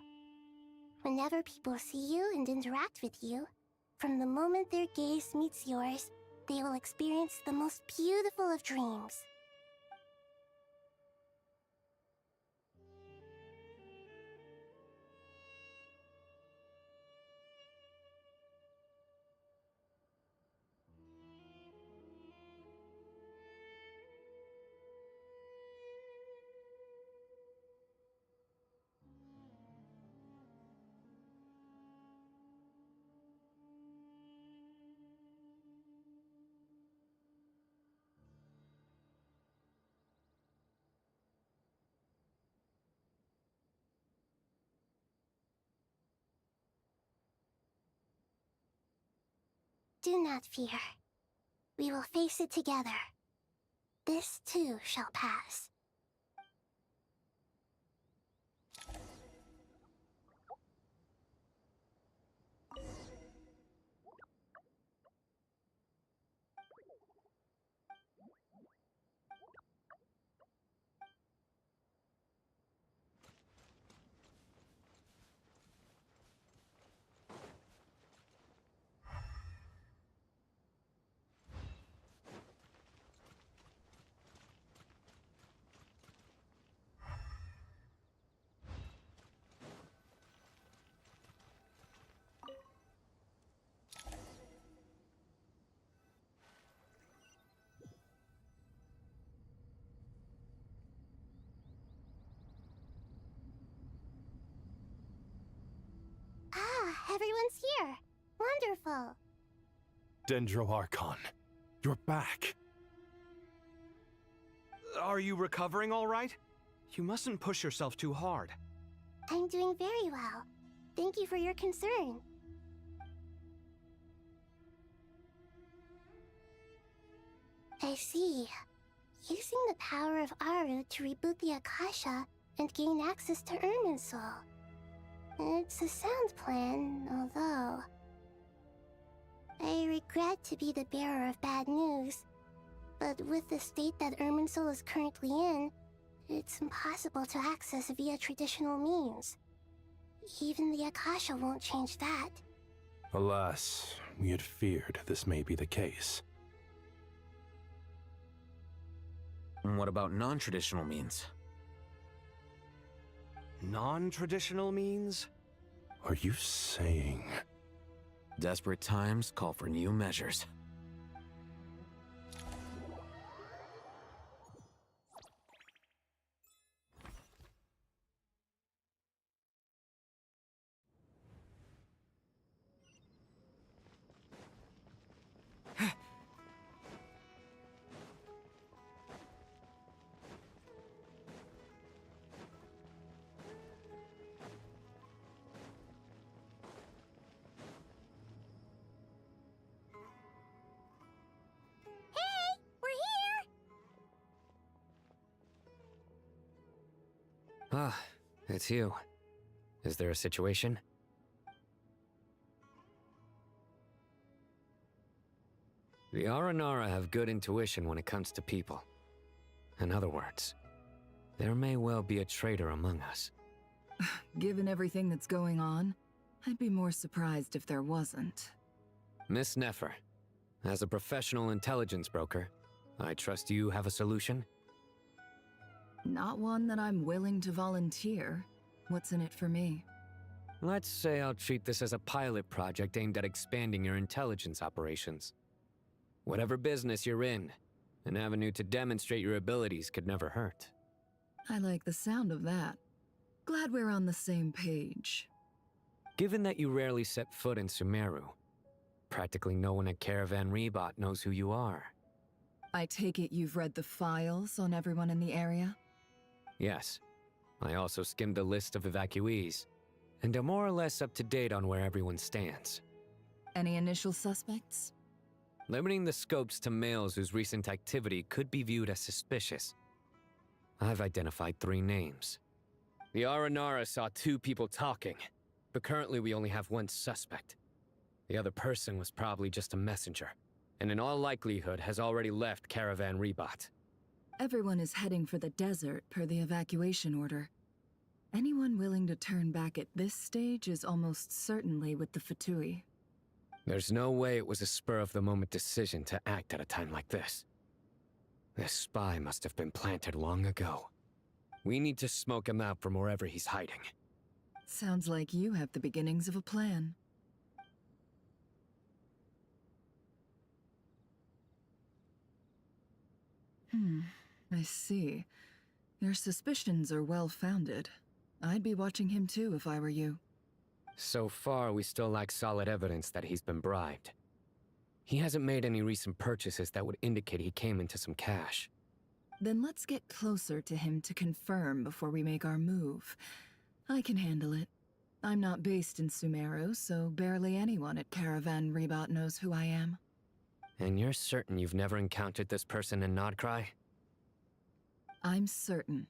Whenever people see you and interact with you, from the moment their gaze meets yours, they will experience the most beautiful of dreams. Do not fear. We will face it together. This too shall pass. Everyone's here. Wonderful. Dendro Archon, you're back. Are you recovering all right? You mustn't push yourself too hard. I'm doing very well. Thank you for your concern. I see. Using the power of Aru to reboot the Akasha and gain access to Irminsul. It's a sound plan, although... I regret to be the bearer of bad news, but with the state that Irminsul is currently in, it's impossible to access via traditional means. Even the Akasha won't change that. Alas, we had feared this may be the case. And what about non-traditional means? Non-traditional means? Are you saying... Desperate times call for new measures. Ah, it's you. Is there a situation? The Aranara have good intuition when it comes to people. In other words, there may well be a traitor among us. Given everything that's going on, I'd be more surprised if there wasn't. Miss Nefer, as a professional intelligence broker, I trust you have a solution? Not one that I'm willing to volunteer. What's in it for me? Let's say I'll treat this as a pilot project aimed at expanding your intelligence operations. Whatever business you're in, an avenue to demonstrate your abilities could never hurt. I like the sound of that. Glad we're on the same page. Given that you rarely set foot in Sumeru, practically no one at Caravan Rebot knows who you are. I take it you've read the files on everyone in the area? Yes. I also skimmed a list of evacuees, and am more or less up to date on where everyone stands. Any initial suspects? Limiting the scopes to males whose recent activity could be viewed as suspicious. I've identified 3 names. The Aranara saw 2 people talking, but currently we only have 1 suspect. The other person was probably just a messenger, and in all likelihood has already left Caravan Rebat. Everyone is heading for the desert per the evacuation order. Anyone willing to turn back at this stage is almost certainly with the Fatui. There's no way it was a spur-of-the-moment decision to act at a time like this. This spy must have been planted long ago. We need to smoke him out from wherever he's hiding. Sounds like you have the beginnings of a plan. I see. Your suspicions are well-founded. I'd be watching him too if I were you. So far, we still lack solid evidence that he's been bribed. He hasn't made any recent purchases that would indicate he came into some cash. Then let's get closer to him to confirm before we make our move. I can handle it. I'm not based in Sumeru, so barely anyone at Caravan Rebat knows who I am. And you're certain you've never encountered this person in Nod-Krai? I'm certain.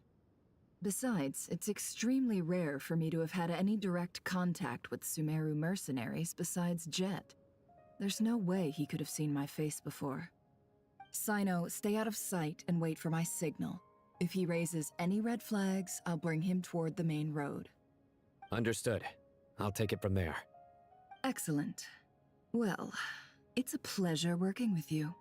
Besides, it's extremely rare for me to have had any direct contact with Sumeru mercenaries besides Jet. There's no way he could have seen my face before. Sino, stay out of sight and wait for my signal. If he raises any red flags, I'll bring him toward the main road. Understood. I'll take it from there. Excellent. Well, it's a pleasure working with you.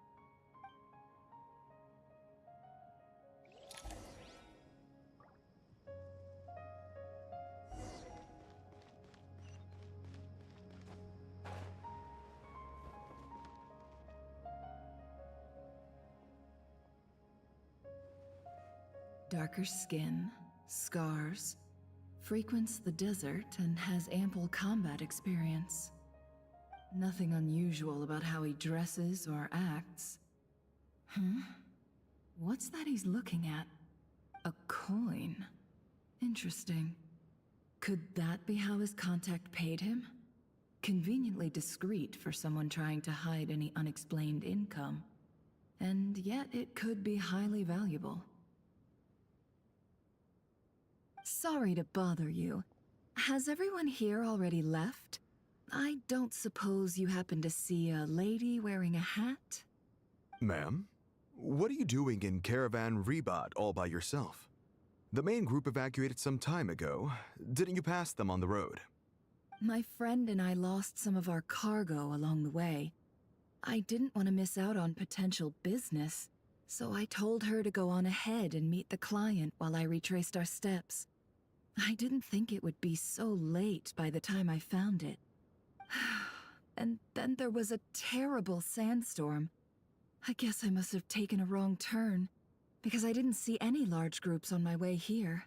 Darker skin, scars, frequents the desert and has ample combat experience. Nothing unusual about how he dresses or acts. What's that he's looking at? A coin. Interesting. Could that be how his contact paid him? Conveniently discreet for someone trying to hide any unexplained income. And yet it could be highly valuable. Sorry to bother you. Has everyone here already left? I don't suppose you happen to see a lady wearing a hat? Ma'am? What are you doing in Caravan Rebat all by yourself? The main group evacuated some time ago. Didn't you pass them on the road? My friend and I lost some of our cargo along the way. I didn't want to miss out on potential business, so I told her to go on ahead and meet the client while I retraced our steps. I didn't think it would be so late by the time I found it. And then there was a terrible sandstorm. I guess I must have taken a wrong turn, because I didn't see any large groups on my way here.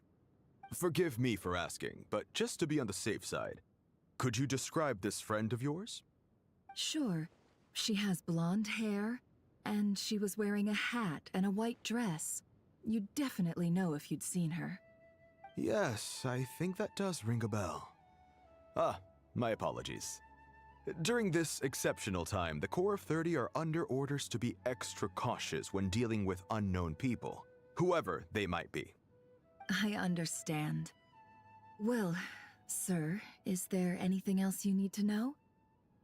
Forgive me for asking, but just to be on the safe side, could you describe this friend of yours? Sure. She has blonde hair, and she was wearing a hat and a white dress. You'd definitely know if you'd seen her. Yes, I think that does ring a bell. Ah, my apologies. During this exceptional time, the Corps of 30 are under orders to be extra cautious when dealing with unknown people, whoever they might be. I understand. Well, sir, is there anything else you need to know?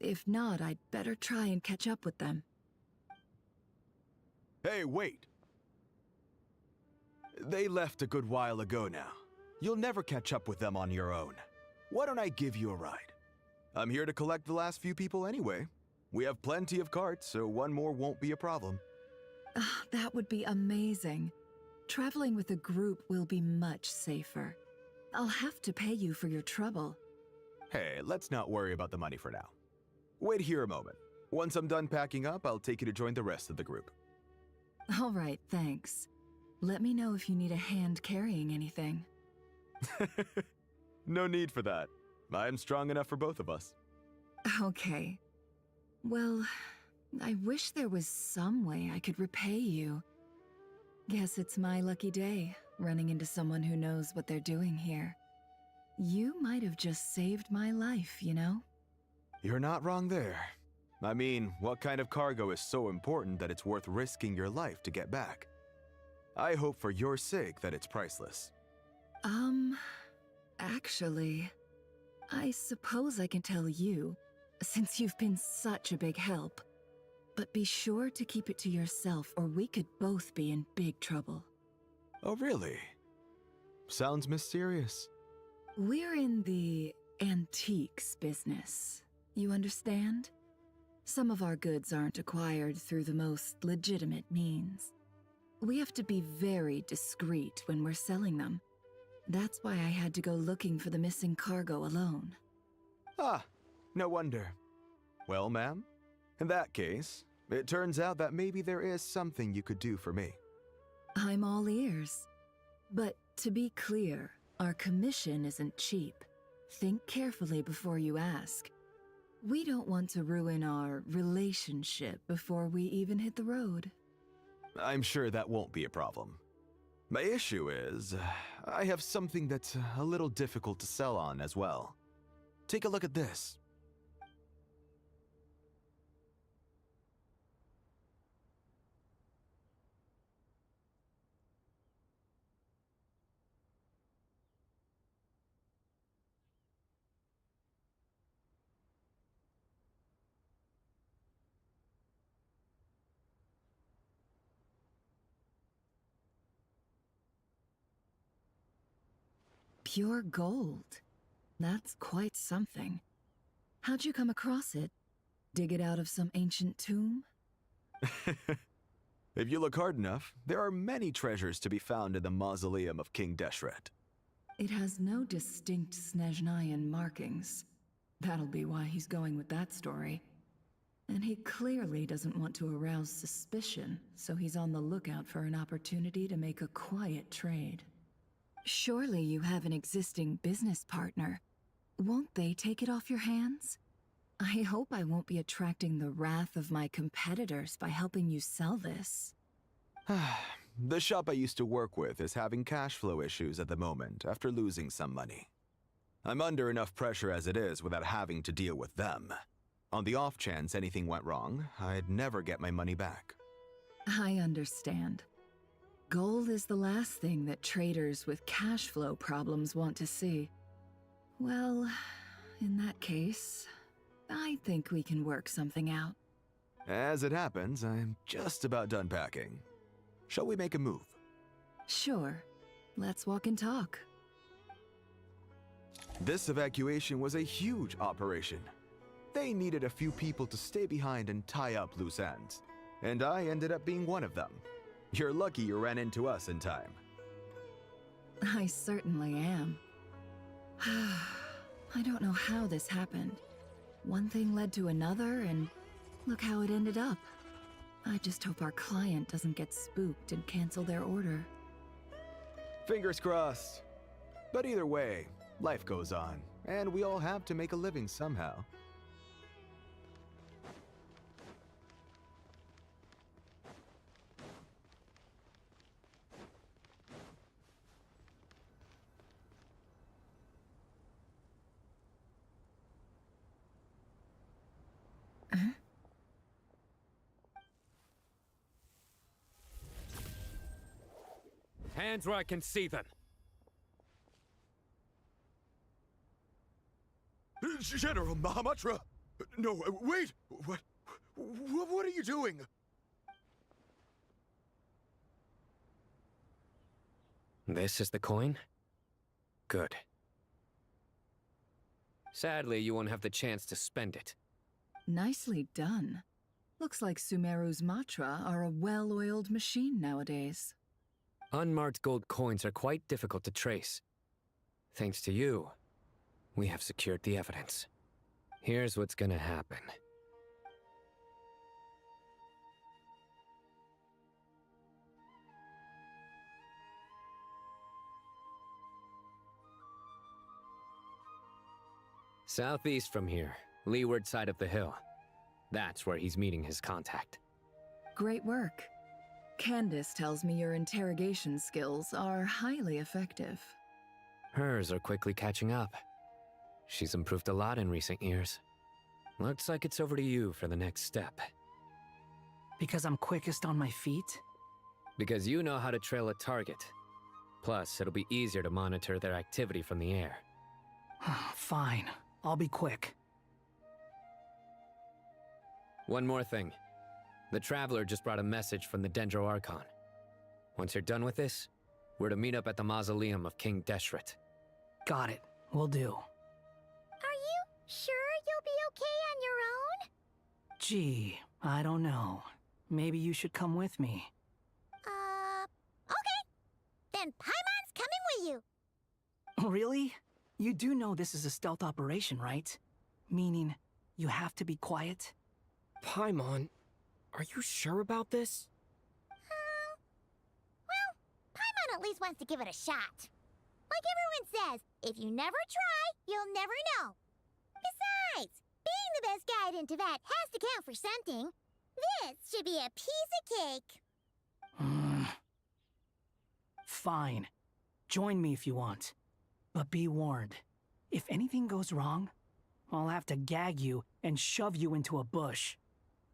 If not, I'd better try and catch up with them. Hey, wait! They left a good while ago now. You'll never catch up with them on your own. Why don't I give you a ride? I'm here to collect the last few people anyway. We have plenty of carts, so one more won't be a problem. That would be amazing. Traveling with a group will be much safer. I'll have to pay you for your trouble. Hey, let's not worry about the money for now. Wait here a moment. Once I'm done packing up, I'll take you to join the rest of the group. All right, thanks. Let me know if you need a hand carrying anything. No need for that. I'm strong enough for both of us. Okay. Well, I wish there was some way I could repay you. Guess it's my lucky day, running into someone who knows what they're doing here. You might have just saved my life, you know? You're not wrong there. I mean, what kind of cargo is so important that it's worth risking your life to get back? I hope for your sake that it's priceless. Actually, I suppose I can tell you, since you've been such a big help. But be sure to keep it to yourself, or we could both be in big trouble. Oh, really? Sounds mysterious. We're in the antiques business. You understand? Some of our goods aren't acquired through the most legitimate means. We have to be very discreet when we're selling them. That's why I had to go looking for the missing cargo alone. Ah, no wonder. Well, ma'am, in that case, it turns out that maybe there is something you could do for me. I'm all ears. But to be clear, our commission isn't cheap. Think carefully before you ask. We don't want to ruin our relationship before we even hit the road. I'm sure that won't be a problem. My issue is, I have something that's a little difficult to sell on as well. Take a look at this. Pure gold. That's quite something. How'd you come across it? Dig it out of some ancient tomb? If you look hard enough, there are many treasures to be found in the mausoleum of King Deshret. It has no distinct Sneznayan markings. That'll be why he's going with that story. And he clearly doesn't want to arouse suspicion, so he's on the lookout for an opportunity to make a quiet trade. Surely you have an existing business partner. Won't they take it off your hands? I hope I won't be attracting the wrath of my competitors by helping you sell this. The shop I used to work with is having cash flow issues at the moment after losing some money. I'm under enough pressure as it is without having to deal with them. On the off chance anything went wrong, I'd never get my money back. I understand. Gold is the last thing that traders with cash flow problems want to see. Well, in that case, I think we can work something out. As it happens, I'm just about done packing. Shall we make a move? Sure. Let's walk and talk. This evacuation was a huge operation. They needed a few people to stay behind and tie up loose ends. And I ended up being one of them. You're lucky you ran into us in time. I certainly am. I don't know how this happened. One thing led to another, and look how it ended up. I just hope our client doesn't get spooked and cancel their order. Fingers crossed. But either way, life goes on, and we all have to make a living somehow. Hands where I can see them. General Mahamatra! No, wait! What are you doing? This is the coin? Good. Sadly, you won't have the chance to spend it. Nicely done. Looks like Sumeru's Matra are a well-oiled machine nowadays. Unmarked gold coins are quite difficult to trace. Thanks to you, we have secured the evidence. Here's what's gonna happen. Southeast from here, leeward side of the hill. That's where he's meeting his contact. Great work. Candace tells me your interrogation skills are highly effective. Hers are quickly catching up. She's improved a lot in recent years. Looks like it's over to you for the next step. Because I'm quickest on my feet? Because you know how to trail a target. Plus, it'll be easier to monitor their activity from the air. Fine. I'll be quick. One more thing. The Traveler just brought a message from the Dendro Archon. Once you're done with this, we're to meet up at the mausoleum of King Deshret. Got it. Will do. Are you sure you'll be okay on your own? Gee, I don't know. Maybe you should come with me. Okay. Then Paimon's coming with you. Really? You do know this is a stealth operation, right? Meaning, you have to be quiet? Paimon, are you sure about this? Well, Paimon at least wants to give it a shot. Like everyone says, if you never try, you'll never know. Besides, being the best guide in Teyvat has to count for something. This should be a piece of cake. Fine. Join me if you want. But be warned. If anything goes wrong, I'll have to gag you and shove you into a bush.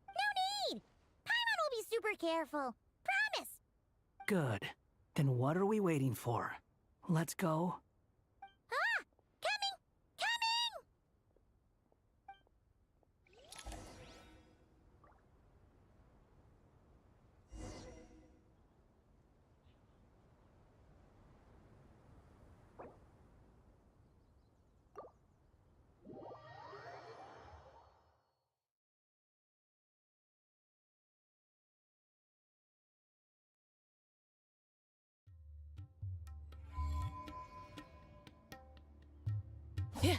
No need! Paimon will be super careful. Promise! Good. Then what are we waiting for? Let's go. Ah! Coming! Coming! Yeah.